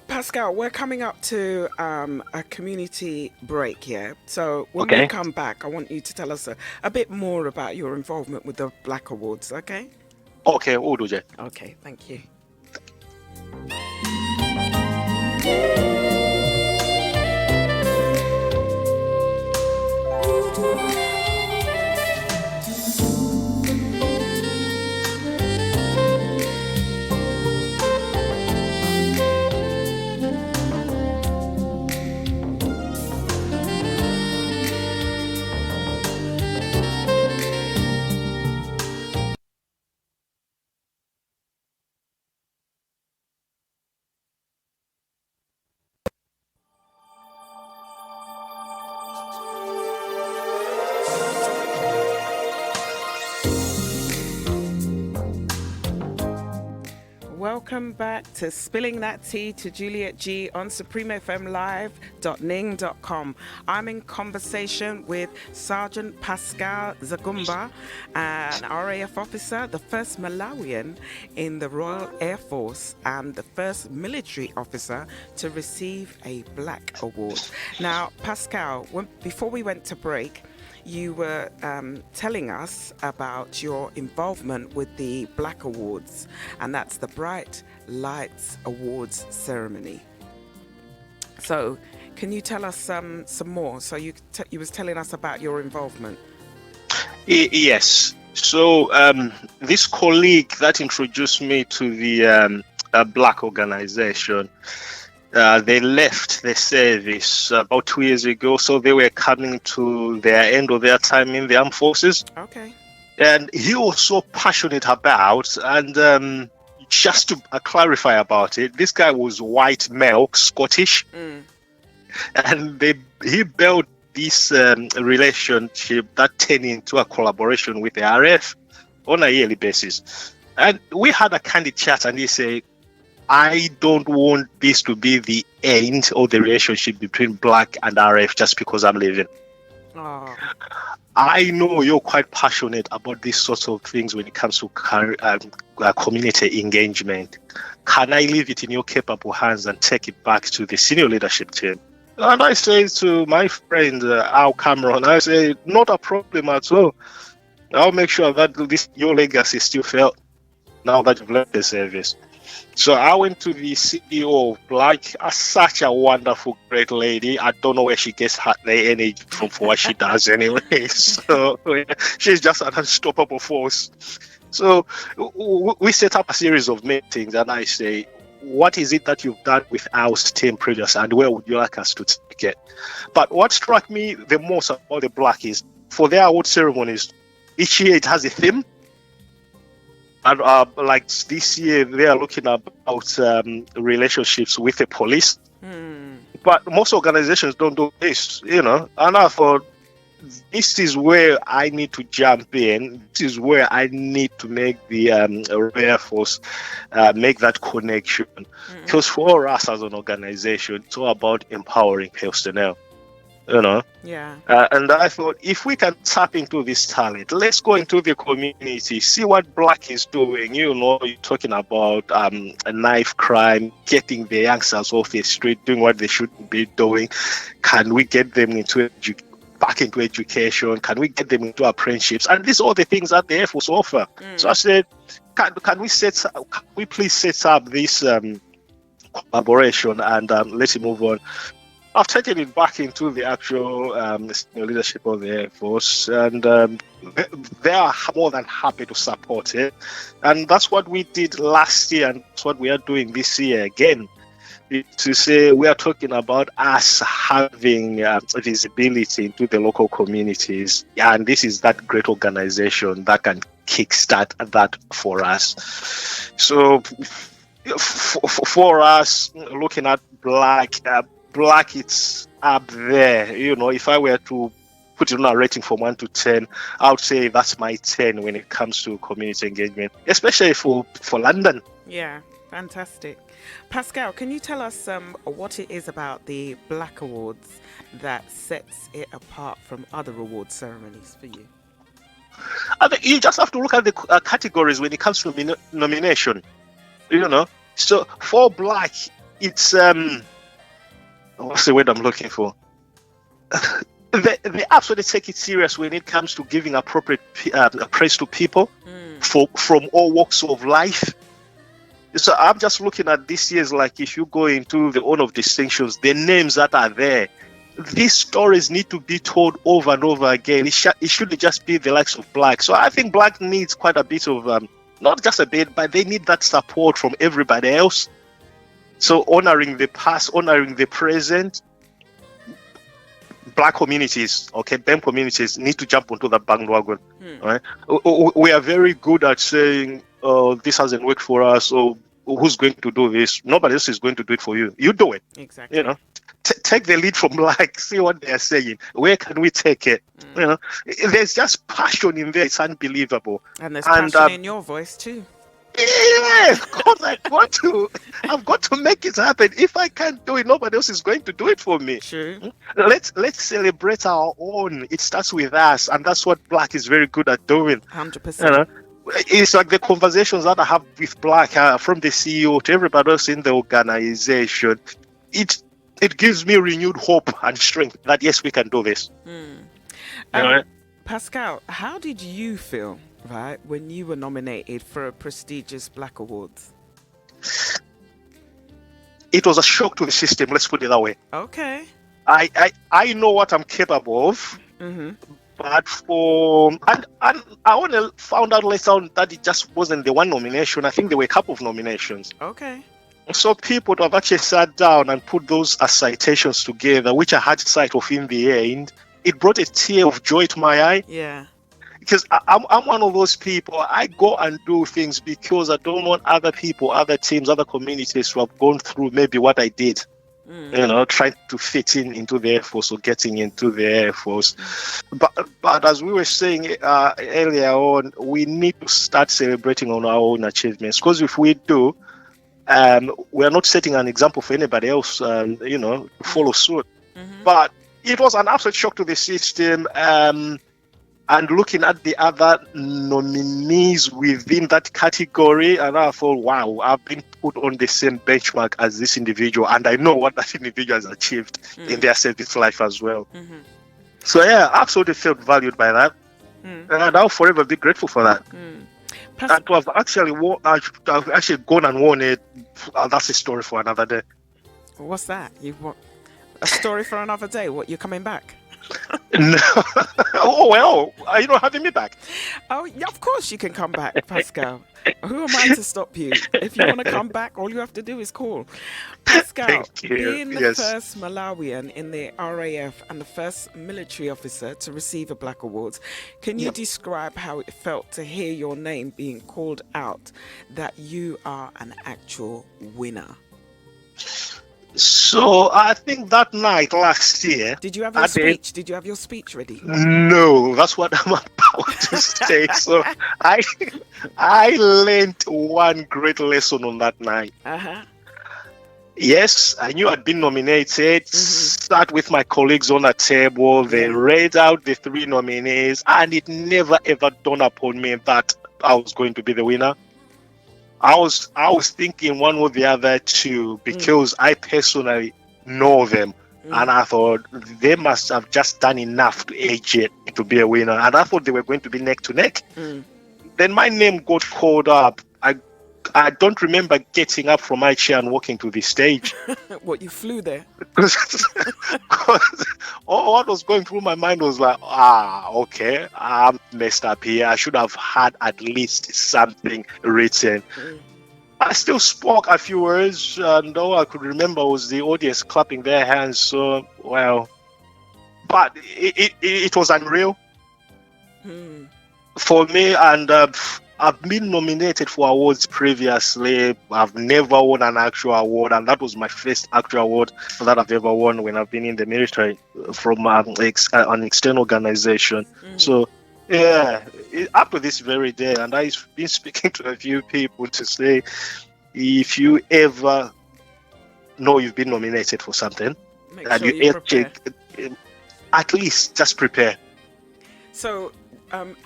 Speaker 2: Pascal, we're coming up to a community break here. So when we
Speaker 8: Okay.
Speaker 2: come back, I want you to tell us a bit more about your involvement with the BLAC Awards, okay?
Speaker 8: Okay, we'll do that.
Speaker 2: Okay, thank you. Welcome back to Spilling That Tea to Juliet G on supremefmlive.ning.com. I'm in conversation with Sgt Pascal Zgambo, an RAF officer, the first Malawian in the Royal Air Force and the first military officer to receive a BLAC award. Now, Pascal, before we went to break, you were telling us about your involvement with the BLAC Awards, and that's the Bright Lights Awards ceremony. So, can you tell us some more? So you was telling us about your involvement.
Speaker 8: Yes. So this colleague that introduced me to the BLAC organization, they left the service about 2 years ago, so they were coming to their end of their time in the armed forces.
Speaker 2: Okay.
Speaker 8: And he was so passionate about, and just to clarify about it, this guy was white male, Scottish, and he built this relationship that turned into a collaboration with the RAF on a yearly basis. And we had a candid chat, and he said, I don't want this to be the end of the relationship between BLAC and RF just because I'm leaving.
Speaker 2: Oh.
Speaker 8: I know you're quite passionate about these sorts of things when it comes to community engagement. Can I leave it in your capable hands and take it back to the senior leadership team? And I say to my friend Al Cameron, I say, not a problem at all. I'll make sure that your legacy is still felt now that you've left the service. So I went to the CEO of BLAC, such a wonderful, great lady. I don't know where she gets her energy from for what she does anyway. So she's just an unstoppable force. So we set up a series of meetings, and I say, what is it that you've done with our team previous, and where would you like us to take it? But what struck me the most about the BLAC is, for their award ceremonies, each year it has a theme. And like this year, they are looking about relationships with the police. But most organizations don't do this, And I thought, this is where I need to jump in. This is where I need to make the Air Force make that connection. Because for us as an organization, it's all about empowering personnel.
Speaker 2: Yeah.
Speaker 8: And I thought, if we can tap into this talent, let's go into the community, see what BLAC is doing. You're talking about a knife crime, getting the youngsters off the street, doing what they should be doing. Can we get them back into education? Can we get them into apprenticeships? And these are all the things that the Air Force offer. So I said, can we please set up this collaboration and let's move on. I've taken it back into the actual leadership of the Air Force, and they are more than happy to support it. And that's what we did last year, and that's what we are doing this year again. To say we are talking about us having visibility into the local communities, and this is that great organization that can kickstart that for us. So for us, looking at BLAC, it's up there. If I were to put it on a rating from 1 to 10, I would say that's my 10 when it comes to community engagement, especially for London.
Speaker 2: Yeah, fantastic. Pascal, can you tell us what it is about the BLAC Awards that sets it apart from other award ceremonies for you?
Speaker 8: I think you just have to look at the categories when it comes to nomination. So for BLAC, it's what's the word I'm looking for? They absolutely take it serious when it comes to giving appropriate praise to people from all walks of life. So I'm just looking at this year's, like, if you go into the Honor of Distinctions, the names that are there, these stories need to be told over and over again. It shouldn't just be the likes of BLAC. So I think BLAC needs quite a bit of, not just a bit, but they need that support from everybody else. So honoring the past, honoring the present. Black communities, BAM communities need to jump onto that bandwagon. Right? We are very good at saying, this hasn't worked for us, so who's going to do this? Nobody else is going to do it for you. You do it.
Speaker 2: Exactly.
Speaker 8: Take the lead from BLAC, see what they're saying. Where can we take it? There's just passion in there. It's unbelievable.
Speaker 2: And there's passion in your voice too.
Speaker 8: Yeah, of course. I've got to make it happen. If I can't do it, nobody else is going to do it for me.
Speaker 2: True.
Speaker 8: Let's celebrate our own. It starts with us, and that's what BLAC is very good at doing.
Speaker 2: 100%.
Speaker 8: It's like the conversations that I have with BLAC, from the CEO to everybody else in the organization. It gives me renewed hope and strength that yes, we can do this.
Speaker 2: Pascal, how did you feel, right, when you were nominated for a prestigious BLAC Awards?
Speaker 8: It was a shock to the system, let's put it that way.
Speaker 2: Okay.
Speaker 8: I know what I'm capable of, but I only found out later on that it just wasn't the one nomination. I think there were a couple of nominations.
Speaker 2: Okay.
Speaker 8: So people have actually sat down and put those citations together, which I had sight of in the end. It brought a tear of joy to my eye.
Speaker 2: Yeah.
Speaker 8: Because I'm one of those people. I go and do things because I don't want other people, other teams, other communities to have gone through maybe what I did. Trying to fit into the Air Force or getting into the Air Force. But as we were saying earlier on, we need to start celebrating on our own achievements. Because if we do, we are not setting an example for anybody else, to follow suit. But it was an absolute shock to the system. And looking at the other nominees within that category, and I thought, wow, I've been put on the same benchmark as this individual, and I know what that individual has achieved in their service life as well. So yeah, absolutely felt valued by that, and I'll forever be grateful for that. And to have actually gone and won it, that's a story for another day.
Speaker 2: What's that? A story for another day? What, you're coming back?
Speaker 8: No. Oh, well, are you not having me back?
Speaker 2: Oh, yeah, of course you can come back, Pascal. Who am I to stop you? If you want to come back, all you have to do is call. Pascal, being the first Malawian in the RAF and the first military officer to receive a BLAC Awards, can you describe how it felt to hear your name being called out, that you are an actual winner?
Speaker 3: So I think that night last year.
Speaker 2: Did you have your speech? Did you have your speech ready?
Speaker 3: No, that's what I'm about to say. So I learned one great lesson on that night. Yes, I knew I'd been nominated. Sat with my colleagues on a table. They read out the 3 nominees, and it never ever dawned upon me that I was going to be the winner. I was thinking one or the other two, because I personally know them, and I thought they must have just done enough to edge it to be a winner, and I thought they were going to be neck to neck. Then my name got called up. I don't remember getting up from my chair and walking to the stage.
Speaker 2: What, you flew there?
Speaker 3: What was going through my mind was like, okay, I'm messed up here. I should have had at least something written. I still spoke a few words, and all I could remember was the audience clapping their hands. So, well, but it was unreal for me, and I've been nominated for awards previously. I've never won an actual award, and that was my first actual award that I've ever won when I've been in the military from an external organization. So, yeah, up to this very day, and I've been speaking to a few people to say, if you ever know you've been nominated for something,
Speaker 2: make sure you prepare.
Speaker 3: At least just prepare.
Speaker 2: So,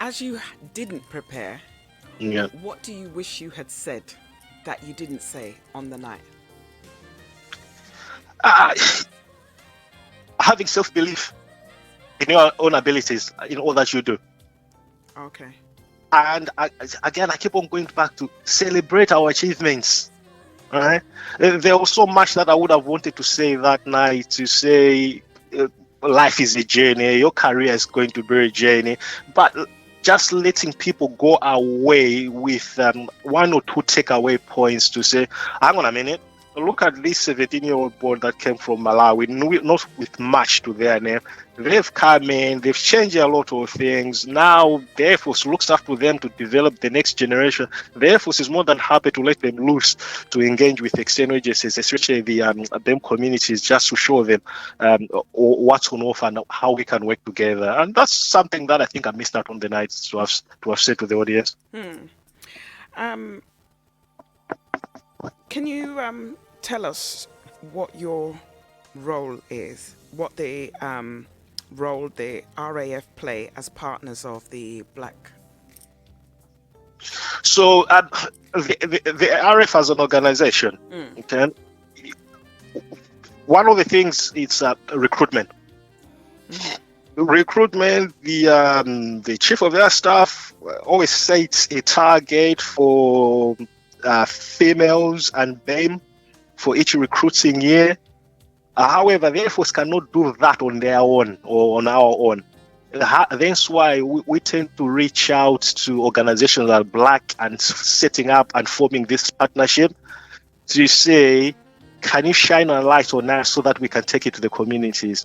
Speaker 2: as you didn't prepare,
Speaker 8: Yeah.
Speaker 2: what do you wish you had said that you didn't say on the night?
Speaker 8: Having self-belief in your own abilities, in all that you do.
Speaker 2: Okay.
Speaker 8: And again, I keep on going back to celebrate our achievements. All right. There was so much that I would have wanted to say that night, to say life is a journey, your career is going to be a journey, but just letting people go away with one or two takeaway points to say, hang on a minute, look at this 17-year-old boy that came from Malawi, not with much to their name. They've come in, they've changed a lot of things. Now the Air Force looks up to them to develop the next generation. The Air Force is more than happy to let them loose to engage with external agencies, especially the them communities, just to show them what's on offer and how we can work together. And that's something that I think I missed out on the night to have said to the audience.
Speaker 2: Can you tell us what your role is? What the role the RAF play as partners of the BLAC?
Speaker 8: So the RAF as an organization, okay, one of the things is recruitment. Recruitment, the chief of their staff always sets a target for females and BAME for each recruiting year. However, the Air Force cannot do that on their own or on our own. That's why we tend to reach out to organizations like BLAC and setting up and forming this partnership to say, can you shine a light on us so that we can take it to the communities?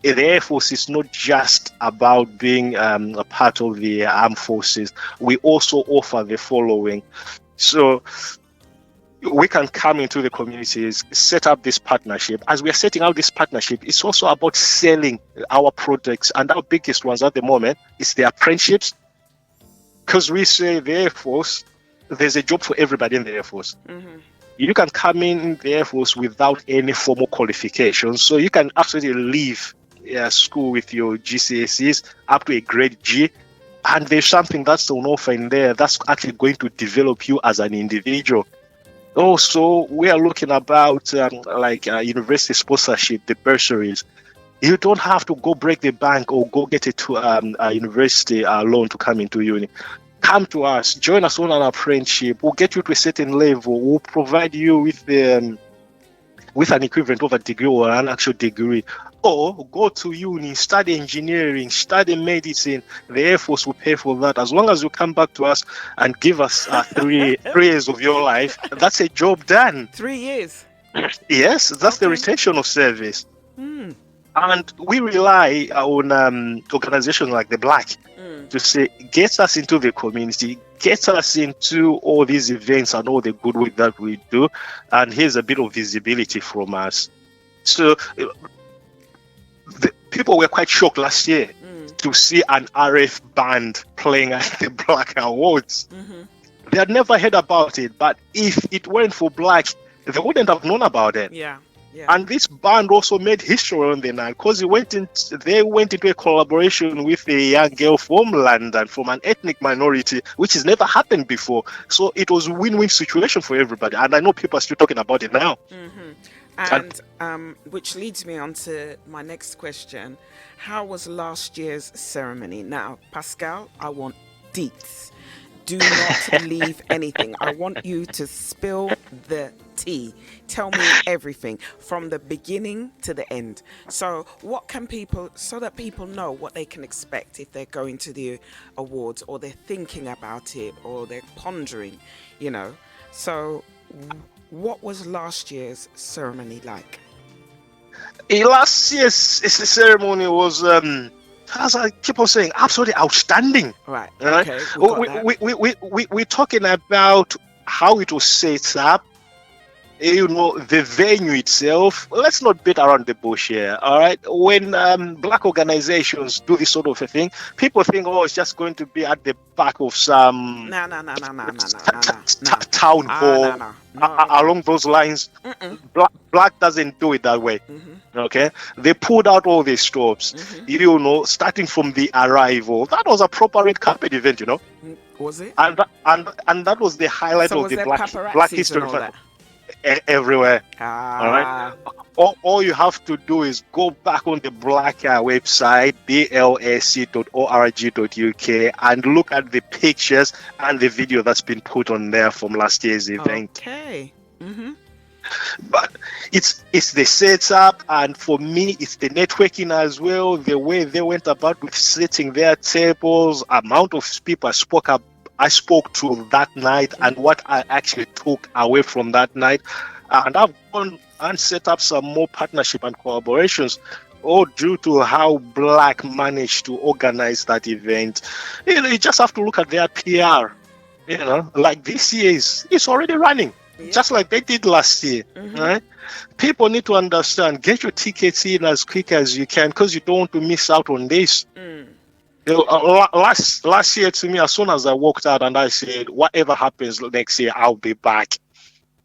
Speaker 8: The Air Force is not just about being a part of the armed forces. We also offer the following. So we can come into the communities, set up this partnership. As we are setting out this partnership, it's also about selling our products. And our biggest ones at the moment is the apprenticeships. Because we say the Air Force, there's a job for everybody in the Air Force. You can come in the Air Force without any formal qualifications. So you can absolutely leave school with your GCSEs up to a grade G. And there's something that's on offer in there that's actually going to develop you as an individual. Also, we are looking about university sponsorship, the bursaries. You don't have to go break the bank or go get a university loan to come into uni. Come to us, join us on an apprenticeship. We'll get you to a certain level. We'll provide you with an equivalent of a degree or an actual degree. Or go to uni, study engineering, study medicine. The Air Force will pay for that. As long as you come back to us and give us 3 years of your life, that's a job done.
Speaker 2: 3 years?
Speaker 8: Yes, that's the retention of service. And we rely on organizations like the BLAC to say, get us into the community, get us into all these events and all the good work that we do. And here's a bit of visibility from us. So the people were quite shocked last year to see an RF band playing at the BLAC Awards. They had never heard about it, but if it weren't for BLAC, they wouldn't have known about it.
Speaker 2: Yeah.
Speaker 8: And this band also made history on the night because they went into a collaboration with a young girl from London, from an ethnic minority, which has never happened before. So it was a win-win situation for everybody. And I know people are still talking about it now.
Speaker 2: And which leads me on to my next question. How was last year's ceremony? Now, Pascal, I want deets. Do not leave anything. I want you to spill the tea. Tell me everything from the beginning to the end. So what can people, so that people know what they can expect if they're going to the awards or they're thinking about it or they're pondering, So what was last year's ceremony like?
Speaker 8: Last year's ceremony was, as I keep on saying, absolutely outstanding.
Speaker 2: Right.
Speaker 8: Right?
Speaker 2: Okay.
Speaker 8: We're talking about how it was set up, the venue itself, let's not beat around the bush here, all right? When black organizations do this sort of a thing, people think, oh, it's just going to be at the back of some town hall along those lines. Black doesn't do it that way, okay? They pulled out all these stops, starting from the arrival. That was a proper red carpet event,
Speaker 2: Was it?
Speaker 8: And that was the highlight of the Black History Month. Everywhere. All right. All you have to do is go back on the BLAC website, blac.org.uk, and look at the pictures and the video that's been put on there from last year's event.
Speaker 2: Okay.
Speaker 8: But it's the setup, and for me, it's the networking as well. The way they went about with setting their tables, amount of people I spoke to that night, and what I actually took away from that night. And I've gone and set up some more partnership and collaborations, all due to how BLAC managed to organize that event. You just have to look at their PR. Like this year is already running, just like they did last year. Right? People need to understand, get your tickets in as quick as you can, because you don't want to miss out on this. Last year, to me, as soon as I walked out and I said, whatever happens next year, I'll be back.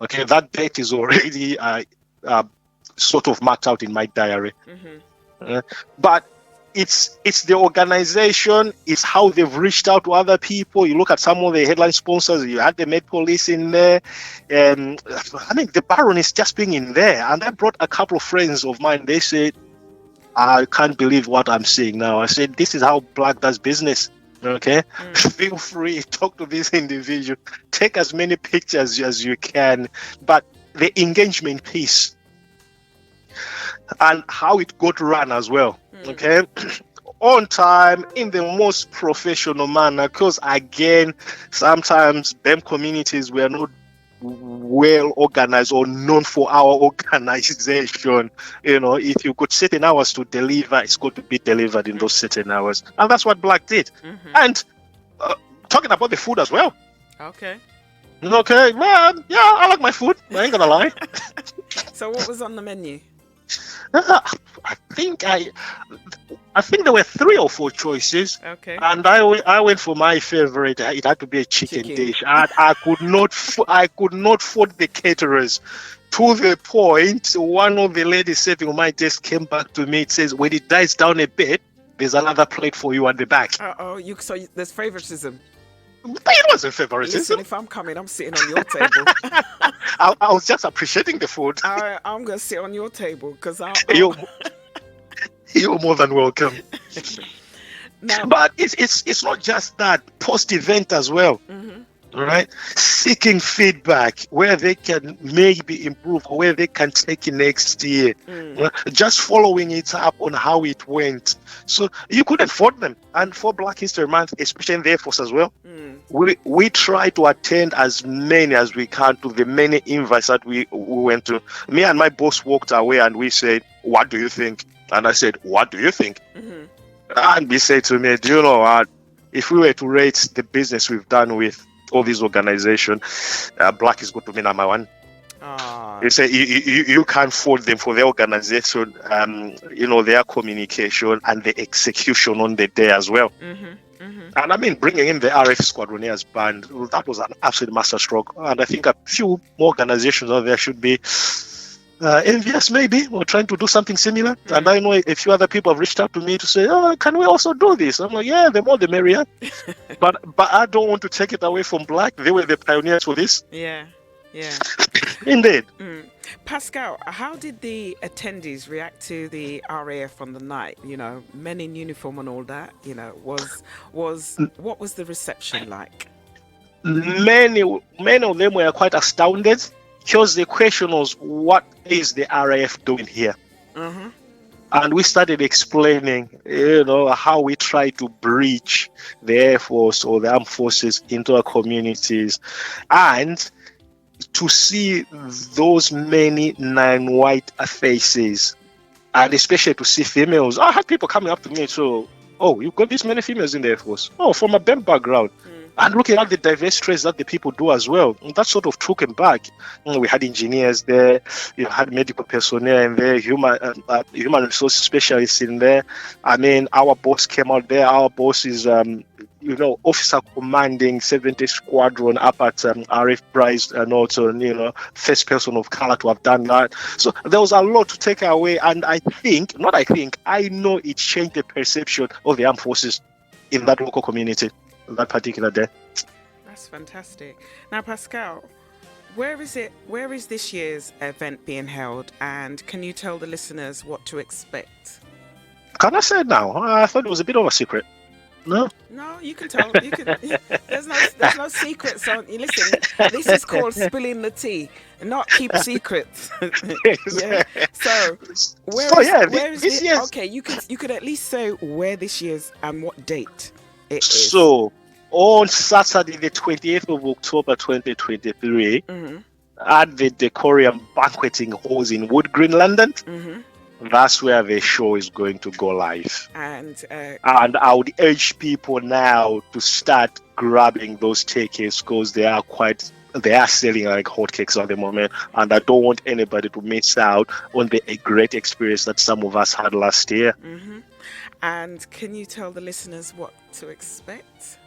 Speaker 8: Okay, that date is already sort of marked out in my diary. But it's the organization, it's how they've reached out to other people. You look at some of the headline sponsors, you had the Met Police in there. I mean, the Baron is just being in there. And I brought a couple of friends of mine. They said, I can't believe what I'm seeing now. I said, this is how BLAC does business. Okay, feel free, talk to this individual, take as many pictures as you can, but the engagement piece and how it got run as well. Okay, on time, in the most professional manner, because again, sometimes them communities were not well organized or known for our organization. If you got certain hours to deliver, it's got to be delivered in those certain hours, and that's what BLAC did. And talking about the food as well.
Speaker 2: Okay,
Speaker 8: well, I like my food, I ain't gonna lie.
Speaker 2: So what was on the menu?
Speaker 8: I think there were 3 or 4 choices.
Speaker 2: Okay.
Speaker 8: And I went for my favorite. It had to be a chicken dish. And I could not fault the caterers, to the point one of the ladies sitting on my desk came back to me. It says, when it dies down a bit, there's another plate for you at the back.
Speaker 2: So there's favoritism.
Speaker 8: It wasn't favoritism.
Speaker 2: Listen, if I'm coming, I'm sitting on your table.
Speaker 8: I was just appreciating the food.
Speaker 2: I'm going to sit on your table because
Speaker 8: you're more than welcome.
Speaker 2: No.
Speaker 8: But it's not just that. Post-event as well. Right? Seeking feedback where they can maybe improve or where they can take it next year. Just following it up on how it went. So you couldn't fault them. And for Black History Month, especially in the Air Force as well, we try to attend as many as we can to the many invites that we went to. Me and my boss walked away and we said, what do you think? And I said, what do you think? And he said to me, do you know what? If we were to rate the business we've done with all these organizations, BLAC is going to be number 1. You say you can't fault them for their organization, their communication and the execution on the day as well. And I mean, bringing in the RF Squadroneers band, that was an absolute masterstroke. And I think a few more organizations out there should be envious, maybe, or trying to do something similar. And I know a few other people have reached out to me to say, oh, can we also do this? I'm like, yeah, the more the merrier. but I don't want to take it away from BLAC. They were the pioneers for this.
Speaker 2: Yeah.
Speaker 8: Indeed.
Speaker 2: Pascal, how did the attendees react to the RAF on the night? Men in uniform and all that. What was the reception like?
Speaker 8: Many of them were quite astounded, because the question was, what is the RAF doing here? And we started explaining, how we try to breach the Air Force or the armed forces into our communities, and to see those many non-white faces, and especially to see females. I had people coming up to me, so, oh, you've got this many females in the Air Force. Oh, from a BEM background. And looking at the diverse trades that the people do as well, that sort of took him back. We had engineers there, you had medical personnel in there, human resource specialists in there. I mean, our boss came out there. Our boss is, officer commanding 70 Squadron up at RF Prize, and also, first person of color to have done that. So there was a lot to take away, and I know it changed the perception of the armed forces in that local community that particular day.
Speaker 2: That's fantastic. Now, Pascal, where is this year's event being held, and can you tell the listeners what to expect?
Speaker 8: Can I say it now? I thought it was a bit of a secret. No,
Speaker 2: you can tell. You can. There's no secrets on. Listen, this is called spilling the tea, not keep secrets. Yeah. So where is this year's? Okay, you could at least say where this year's and what date it is.
Speaker 8: So on Saturday, the 28th of October, 2023, at the Decorium Banqueting Halls in Wood Green, London. That's where the show is going to go live. And I would urge people now to start grabbing those tickets, because they are selling like hotcakes at the moment, and I don't want anybody to miss out on a great experience that some of us had last year.
Speaker 2: And can you tell the listeners what to expect?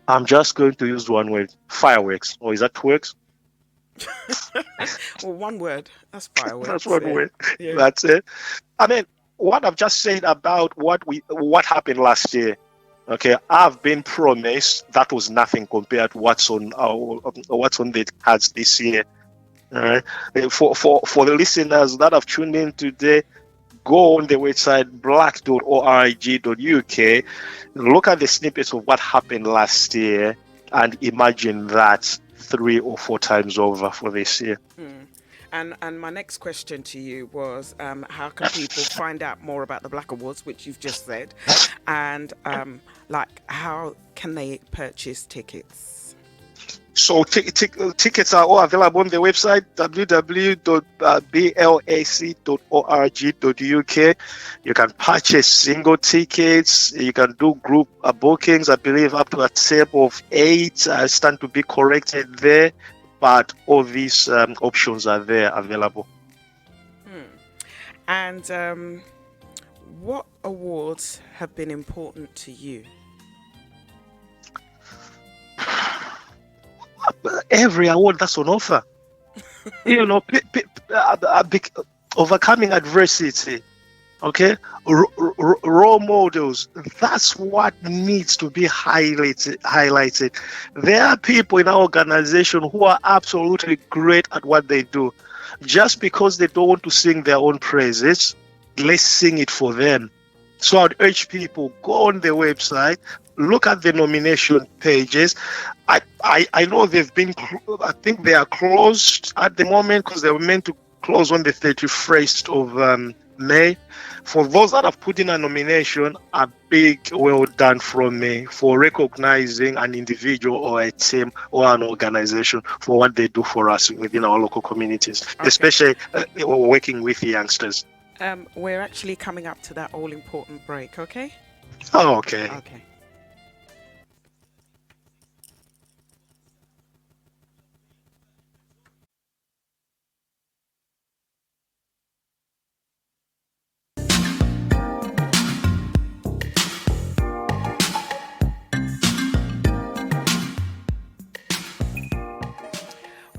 Speaker 8: I'm just going to use one word: fireworks. Or is that two words?
Speaker 2: Well, one word. That's fireworks.
Speaker 8: That's one word. Yeah. That's it. I mean, what I've just said about what happened last year. Okay, I've been promised that was nothing compared to what's on the cards this year. All right. For the listeners that have tuned in today, go on the website black.org.uk, look at the snippets of what happened last year, and imagine that 3 or 4 times over for this year.
Speaker 2: And my next question to you was, how can people find out more about the BLAC Awards, which you've just said, and how can they purchase tickets?
Speaker 8: So tickets are all available on the website www.blac.org.uk. You can purchase single tickets. You can do group bookings. I believe up to a table of 8. I stand to be corrected there, but all these options are there available.
Speaker 2: And what awards have been important to you?
Speaker 8: Every award that's on offer. Overcoming adversity. Okay, role models. That's what needs to be highlighted. There are people in our organization who are absolutely great at what they do. Just because they don't want to sing their own praises, let's sing it for them. So I'd urge people, go on the website, look at the nomination pages. I know they've been, I think they are closed at the moment, because they were meant to close on the 31st of May. For those that have put in a nomination, a big well done from me for recognizing an individual or a team or an organization for what they do for us within our local communities, especially working with the youngsters.
Speaker 2: We're actually coming up to that all-important break, okay?
Speaker 8: Oh, okay.
Speaker 2: Okay.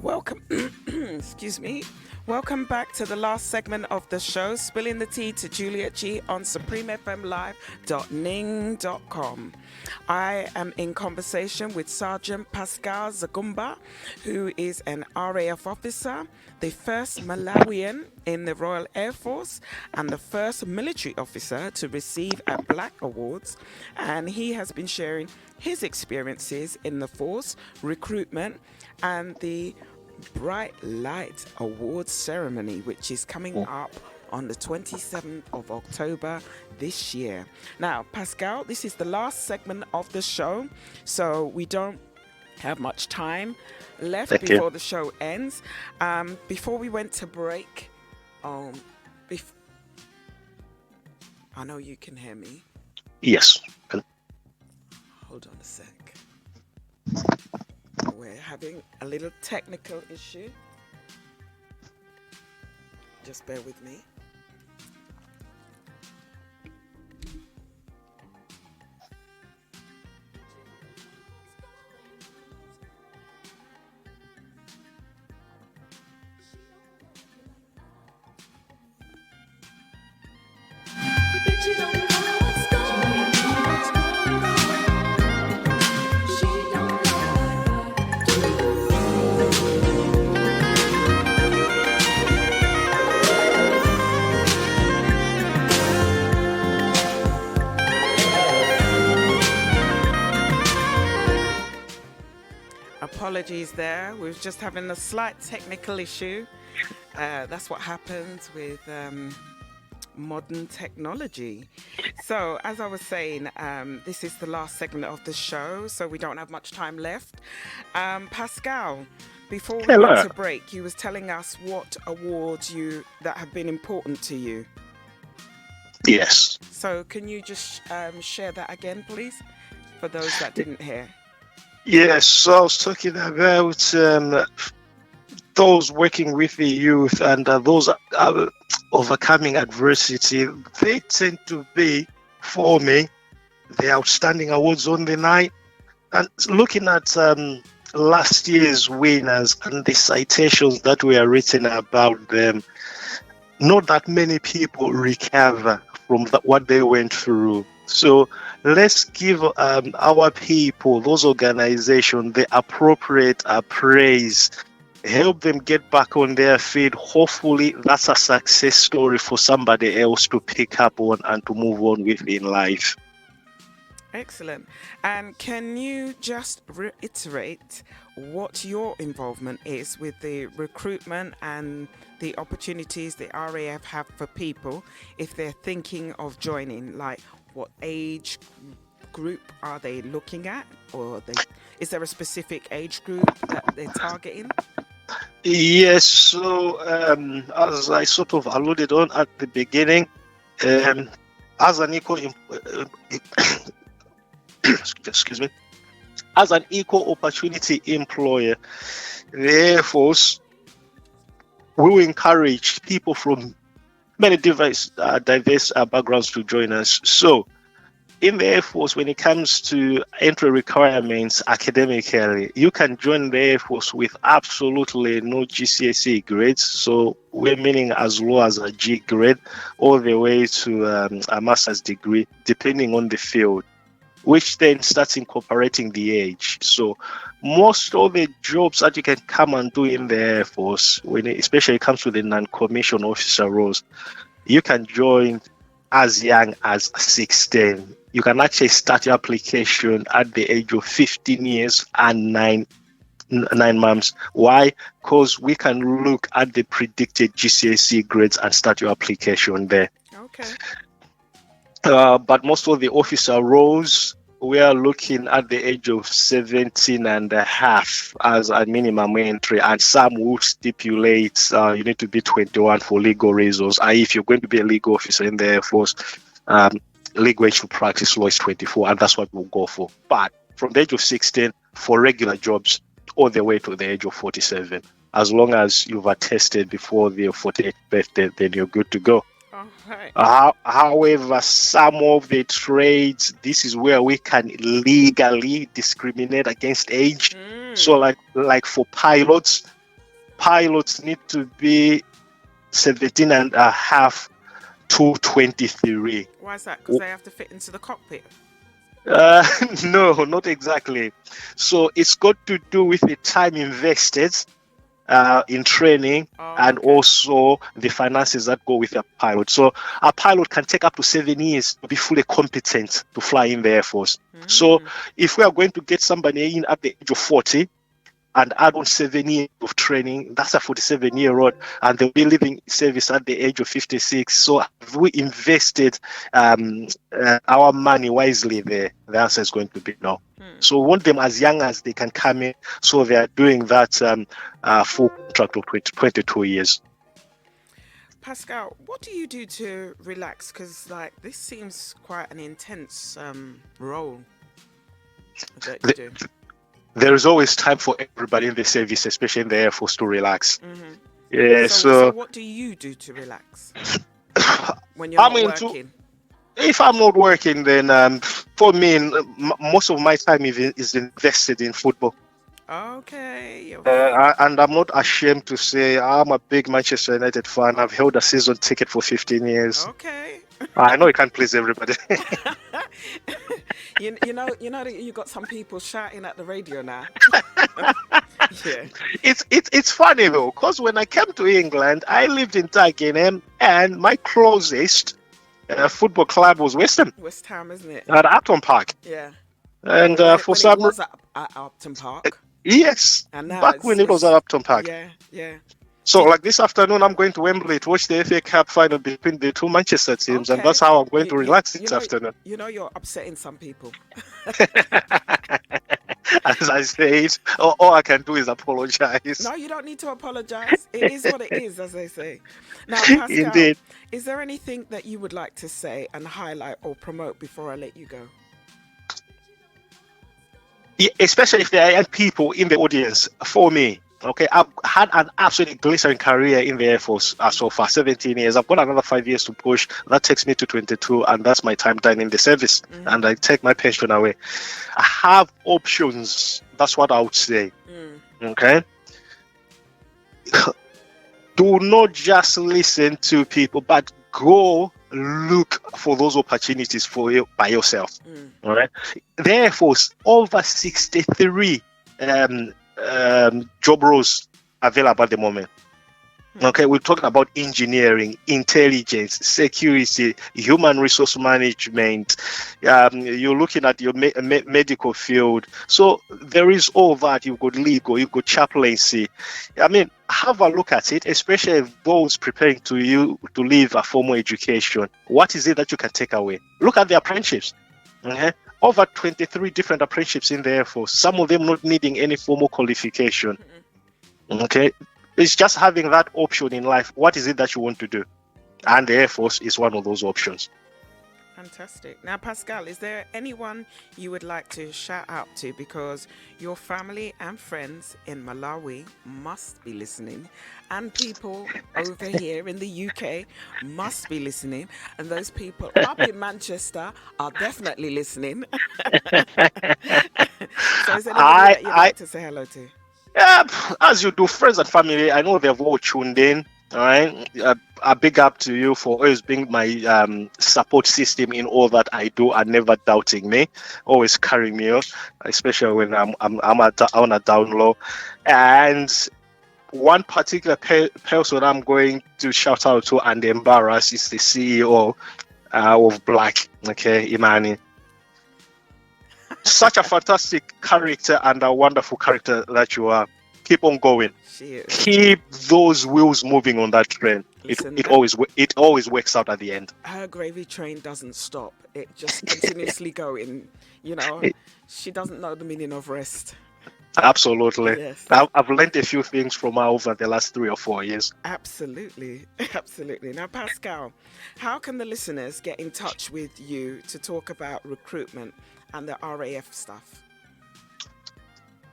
Speaker 2: Welcome. Excuse me. Welcome back to the last segment of the show, Spilling the Tea to Juliet G on supremefmlive.ning.com. I am in conversation with Sgt Pascal Zgambo, who is an RAF officer, the first Malawian in the Royal Air Force, and the first military officer to receive a BLAC Awards. And he has been sharing his experiences in the force, recruitment, and the Bright Light Awards ceremony, which is coming up on the 27th of October this year. Now, Pascal, this is the last segment of the show, so we don't have much time left before the show ends. Before we went to break, I know you can hear me.
Speaker 8: Yes.
Speaker 2: Hold on a sec. We're having a little technical issue. Just bear with me. Apologies there. We were just having a slight technical issue. That's what happens with modern technology. So, as I was saying, this is the last segment of the show, so we don't have much time left. Pascal, before we
Speaker 8: Hello.
Speaker 2: went to break, you was telling us what awards that have been important to you.
Speaker 8: Yes.
Speaker 2: So, can you just share that again, please, for those that didn't hear?
Speaker 8: Yes, so I was talking about those working with the youth and those overcoming adversity. They tend to be, for me, the outstanding awards on the night. And looking at last year's winners and the citations that were written about them, not that many people recover from what they went through. So let's give our people, those organizations, the appropriate praise. Help them get back on their feet. Hopefully, that's a success story for somebody else to pick up on and to move on with in life.
Speaker 2: Excellent. And can you just reiterate what your involvement is with the recruitment and the opportunities the RAF have for people if they're thinking of joining? Like, what age group are they looking at? Or is there a specific age group that they're targeting?
Speaker 8: Yes, so as I sort of alluded on at the beginning, as an equal excuse me, as an equal opportunity employer, the Air Force will encourage people from many diverse backgrounds to join us. So in the Air Force, when it comes to entry requirements academically, you can join the Air Force with absolutely no GCSE grades. So we're meaning as low as a G grade all the way to a master's degree, depending on the field, which then starts incorporating the age. So most of the jobs that you can come and do in the Air Force, when it especially comes to the non-commissioned officer roles, you can join as young as 16. You can actually start your application at the age of 15 years and 9 months. Why? Because we can look at the predicted GCSE grades and start your application there.
Speaker 2: Okay.
Speaker 8: But most of the officer roles, we are looking at the age of 17 and a half as a minimum entry, and some will stipulate you need to be 21 for legal reasons. If you're going to be a legal officer in the Air Force, legal age to practice law is 24, and that's what we'll go for. But from the age of 16 for regular jobs, all the way to the age of 47, as long as you've attested before the 48th birthday, then you're good to go.
Speaker 2: Right.
Speaker 8: However, some of the trades, this is where we can legally discriminate against age. So like for pilots need to be 17 and a half to 23.
Speaker 2: Why is that? Because they have to fit into the cockpit?
Speaker 8: No, not exactly. So it's got to do with the time invested in training and also the finances that go with a pilot. So a pilot can take up to 7 years to be fully competent to fly in the Air Force. So if we are going to get somebody in at the age of 40 and add on 7 years of training, that's a 47-year-old, and they'll be leaving service at the age of 56. So have we invested our money wisely there? The answer is going to be no. So we want them as young as they can come in, so they are doing that full contract of 22 years.
Speaker 2: Pascal, what do you do to relax? Because this seems quite an intense role. That you do.
Speaker 8: There is always time for everybody in the service, especially in the Air Force, to relax.
Speaker 2: Mm-hmm.
Speaker 8: Yeah,
Speaker 2: So what do you do to relax when you're not working?
Speaker 8: If I'm not working, then for me, most of my time is invested in football.
Speaker 2: Okay.
Speaker 8: And I'm not ashamed to say I'm a big Manchester United fan. I've held a season ticket for 15 years.
Speaker 2: Okay.
Speaker 8: I know you can't please everybody.
Speaker 2: you know that you got some people shouting at the radio now. Yeah.
Speaker 8: It's funny though, because when I came to England, I lived in Dagenham, and my closest football club was West Ham.
Speaker 2: West Ham, isn't it?
Speaker 8: At Upton Park.
Speaker 2: Yeah.
Speaker 8: And for some
Speaker 2: it was at Upton Park.
Speaker 8: Yes.
Speaker 2: And now
Speaker 8: back when it was at Upton Park.
Speaker 2: Yeah.
Speaker 8: So like this afternoon, I'm going to Wembley to watch the FA Cup final between the two Manchester teams, and that's how I'm going to relax this afternoon.
Speaker 2: You know, you're upsetting some people.
Speaker 8: As I said, all I can do is apologize.
Speaker 2: No, you don't need to apologize. It is what it is, as they say. Now, Pascal,
Speaker 8: Indeed.
Speaker 2: Is there anything that you would like to say and highlight or promote before I let you go?
Speaker 8: Yeah, especially if there are people in the audience. For me, okay, I've had an absolutely glittering career in the Air Force so far, 17 years. I've got another 5 years to push. That takes me to 22, and that's my time done in the service. Mm-hmm. And I take my pension away. I have options. That's what I would say. Okay? Do not just listen to people, but go look for those opportunities for you by yourself. All right. The Air Force, over 63 job roles available at the moment. Okay, we're talking about engineering, intelligence, security, human resource management. You're looking at your medical field. So there is all that. You've got legal, you've got chaplaincy. I mean, have a look at it, especially those preparing to leave a formal education. What is it that you can take away? Look at the apprenticeships. Okay? Over 23 different apprenticeships in the Air Force. Some of them not needing any formal qualification. Okay? It's just having that option in life. What is it that you want to do? And the Air Force is one of those options.
Speaker 2: Fantastic. Now, Pascal, is there anyone you would like to shout out to? Because your family and friends in Malawi must be listening, and people over here in the UK must be listening, and those people up in Manchester are definitely listening. So is there anybody that you'd like to say hello to?
Speaker 8: Yeah, as you do, friends and family, I know they've all tuned in. All right, a big up to you for always being my support system in all that I do and never doubting me, always carrying me up, especially when I'm on a down low. And one particular person I'm going to shout out to and embarrass is the CEO of BLAC, okay, Imani. Such a fantastic character and a wonderful character that you are. Keep on going. Keep those wheels moving on that train. Listen, it always works out at the end.
Speaker 2: Her gravy train doesn't stop. It just continuously going. You know, she doesn't know the meaning of rest.
Speaker 8: Absolutely.
Speaker 2: Yes.
Speaker 8: I've learned a few things from her over the last 3 or 4 years.
Speaker 2: Absolutely. Now, Pascal, how can the listeners get in touch with you to talk about recruitment and the RAF stuff?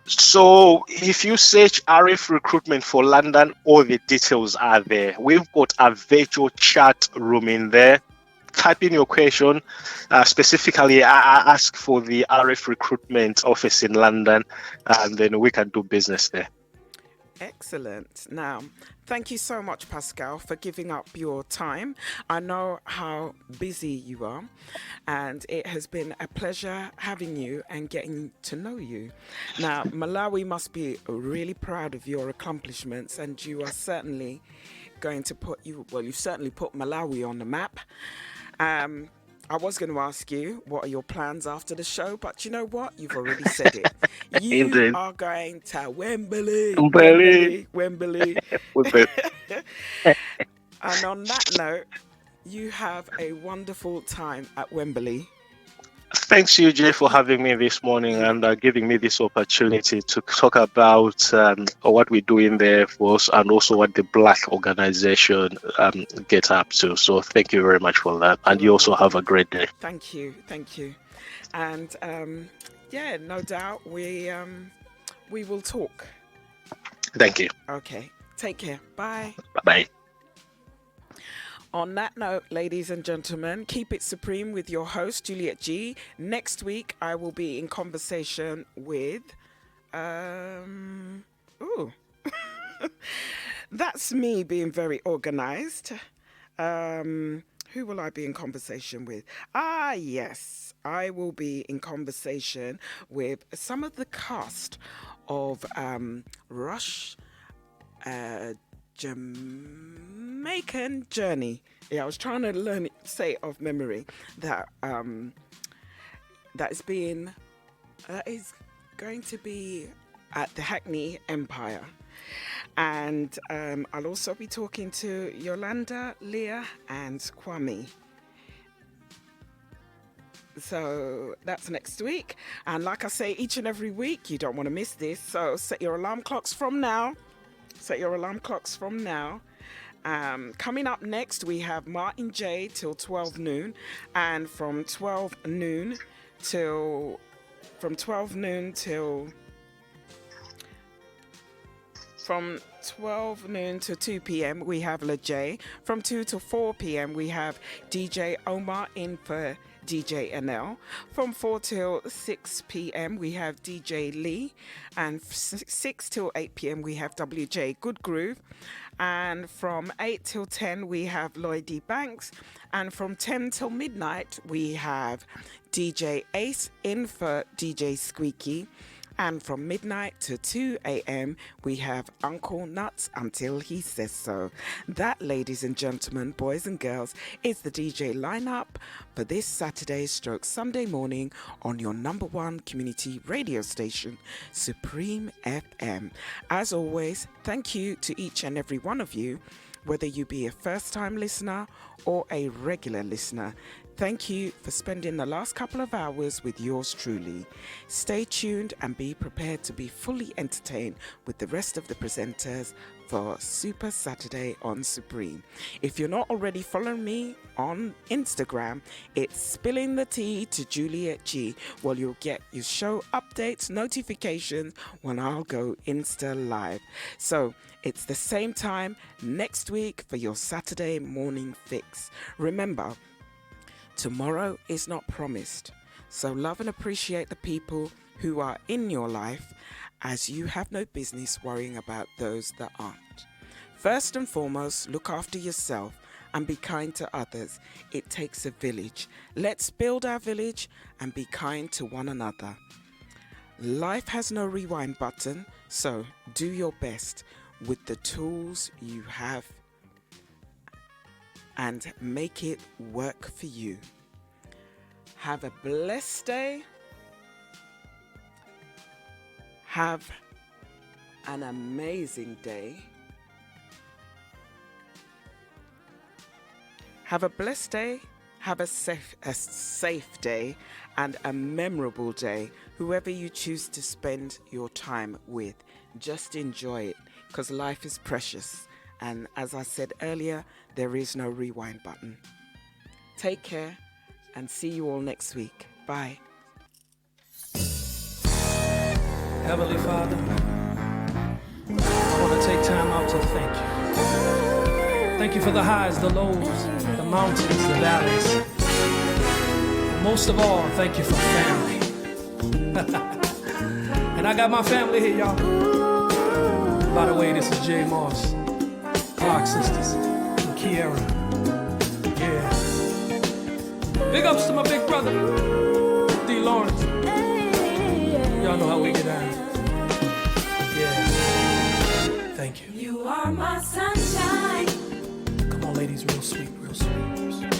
Speaker 8: So if you search RAF recruitment for London, all the details are there. We've got a virtual chat room in there. Type in your question. Specifically, I ask for the RAF recruitment office in London, and then we can do business there.
Speaker 2: Excellent. Now, thank you so much, Pascal, for giving up your time. I know how busy you are, and it has been a pleasure having you and getting to know you. Now, Malawi must be really proud of your accomplishments, and you are certainly going to you've certainly put Malawi on the map. I was going to ask you, what are your plans after the show? But you know what? You've already said it. You
Speaker 8: Indeed.
Speaker 2: are going to Wembley. And on that note, you have a wonderful time at Wembley.
Speaker 8: Thanks, you, Jay, for having me this morning and giving me this opportunity to talk about what we do in the Air Force and also what the BLAC organization get up to. So thank you very much for that. And you also have a great day.
Speaker 2: Thank you. And yeah, no doubt we will talk.
Speaker 8: Thank you.
Speaker 2: Okay, take care. Bye.
Speaker 8: Bye-bye.
Speaker 2: On that note, ladies and gentlemen, keep it supreme with your host, Juliet G. Next week, I will be in conversation with... That's me being very organized. Who will I be in conversation with? Yes. I will be in conversation with some of the cast of Rush... Jamaican Journey. Yeah, I was trying to say it off memory that that is going to be at the Hackney Empire, and I'll also be talking to Yolanda, Leah, and Kwame. So that's next week, and like I say each and every week, you don't want to miss this. So set your alarm clocks from now. Coming up next, we have Martin J till 12 noon, and from 12 noon to 2 p.m. we have LeJ. From 2 to 4 p.m. we have DJ Omar in for DJ NL. From 4 till 6 p.m. we have DJ Lee, and 6 till 8 p.m. we have WJ Good Groove, and from 8 till 10 we have Lloyd D. Banks, and from 10 till midnight we have DJ Ace in for DJ Squeaky, and from midnight to 2 a.m. we have Uncle Nuts until he says so. That, ladies and gentlemen, boys and girls, is the DJ lineup for this Saturday/Sunday morning on your number one community radio station, Supreme FM. As always, thank you to each and every one of you, whether you be a first-time listener or a regular listener. Thank you for spending the last couple of hours with yours truly. Stay tuned and be prepared to be fully entertained with the rest of the presenters for Super Saturday on Supreme. If you're not already following me on Instagram, it's Spilling the Tea to Juliet G. Well, you'll get your show updates, notifications when I'll go Insta live. So it's the same time next week for your Saturday morning fix. Remember, tomorrow is not promised, so love and appreciate the people who are in your life, as you have no business worrying about those that aren't. First and foremost, look after yourself and be kind to others. It takes a village. Let's build our village and be kind to one another. Life has no rewind button, so do your best with the tools you have and make it work for you. Have a blessed day. Have an amazing day. Have a blessed day. Have a safe day and a memorable day. Whoever you choose to spend your time with, just enjoy it, because life is precious. And as I said earlier, there is no rewind button. Take care and see you all next week. Bye.
Speaker 4: Heavenly Father, I want to take time out to thank you. Thank you for the highs, the lows, the mountains, the valleys. Most of all, thank you for family. And I got my family here, y'all. By the way, this is Jay Moss, Clark Sisters, and Kiera. Yeah. Big ups to my big brother, D. Lawrence. Y'all know how we get down. Yeah. Thank you.
Speaker 5: You are my sunshine.
Speaker 4: Come on, ladies, real sweet, real sweet, real sweet.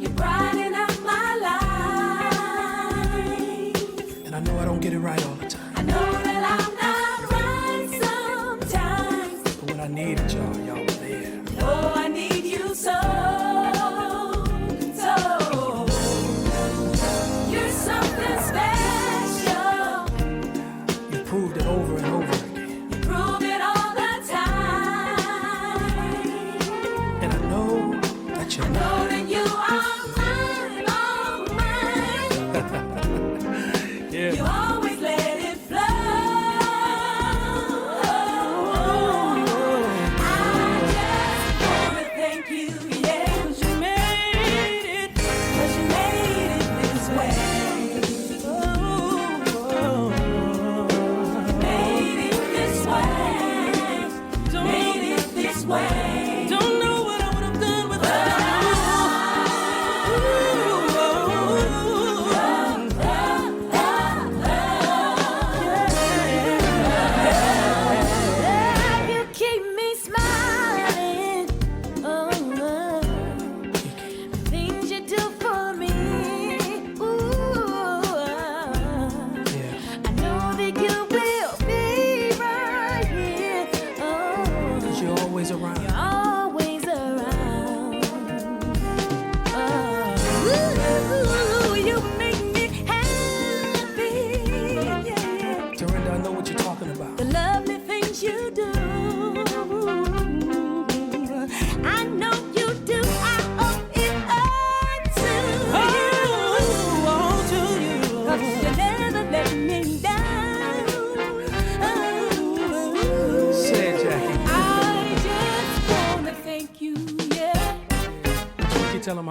Speaker 5: You brighten up my life.
Speaker 4: And I know I don't get it right all the time.
Speaker 5: I know that I'm not right sometimes,
Speaker 4: But when I needed y'all, y'all were there.
Speaker 5: oh, I need you so. You're something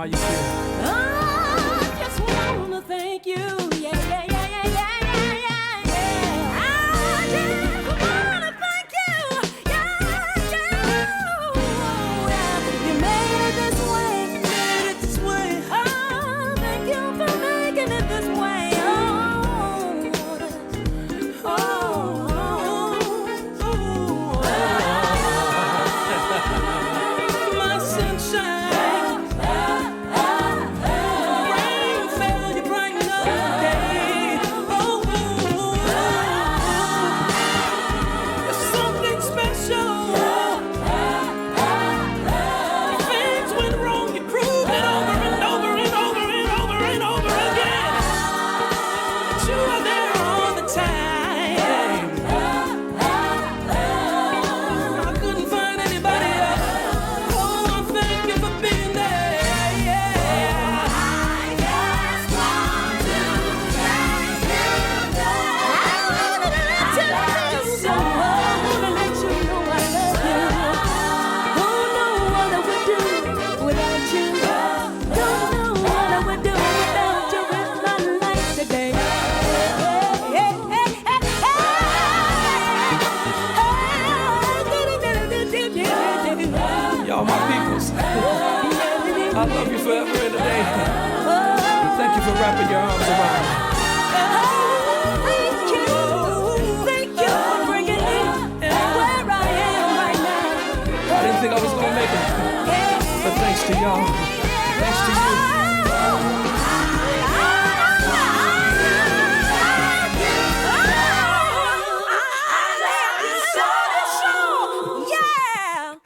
Speaker 4: how you feel?
Speaker 6: I just wanna thank you. Yeah, yeah, yeah, yeah, yeah, yeah, yeah, yeah. I just wanna thank you. Yeah, yeah. You made it this way. Made it this way. Oh, thank you for making it this way. My sunshine. Rain fell, you brighten up the day. It's something special. Things went wrong, you proved it over and over and over and over and over again. But you are there all the time. I couldn't find anybody else. Oh, I thank you for being there. Yeah. I just want to thank you. I wanna let you know. I wanna let you know I love you. Don't know what I would do without you. Don't know what I would do without you in my life today.
Speaker 4: Y'all my peoples. I love you forever and a day. Thank you for wrapping your arms around me.
Speaker 6: Thank you for bringing me where I am right now.
Speaker 4: I didn't think I was gonna make it, but thanks to y'all, thanks to you.
Speaker 6: Yeah.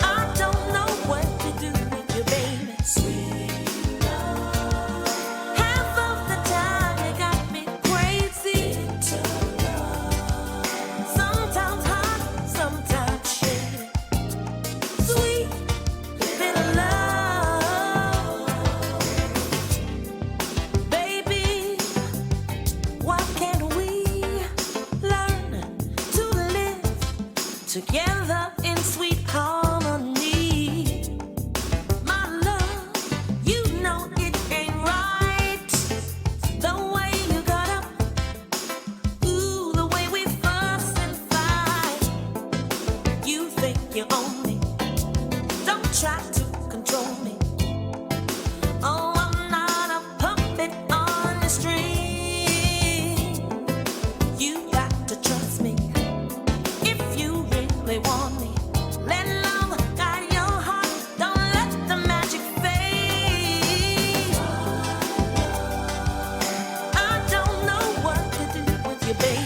Speaker 6: I don't know what to do with you, baby. Sweet love. Half of the time you got me crazy. Sometimes hot, sometimes shady. Sweet bitter love. Baby, why can't we learn to live together in sweet harmony? My love, you know it ain't right. The way you got up, ooh, the way we fuss and fight. You think you own me, don't try to control me. Oh, I'm not a puppet on the string. You got to trust me if you really want me. Let love guide your heart, don't let the magic fade. I don't know what to do with you, baby.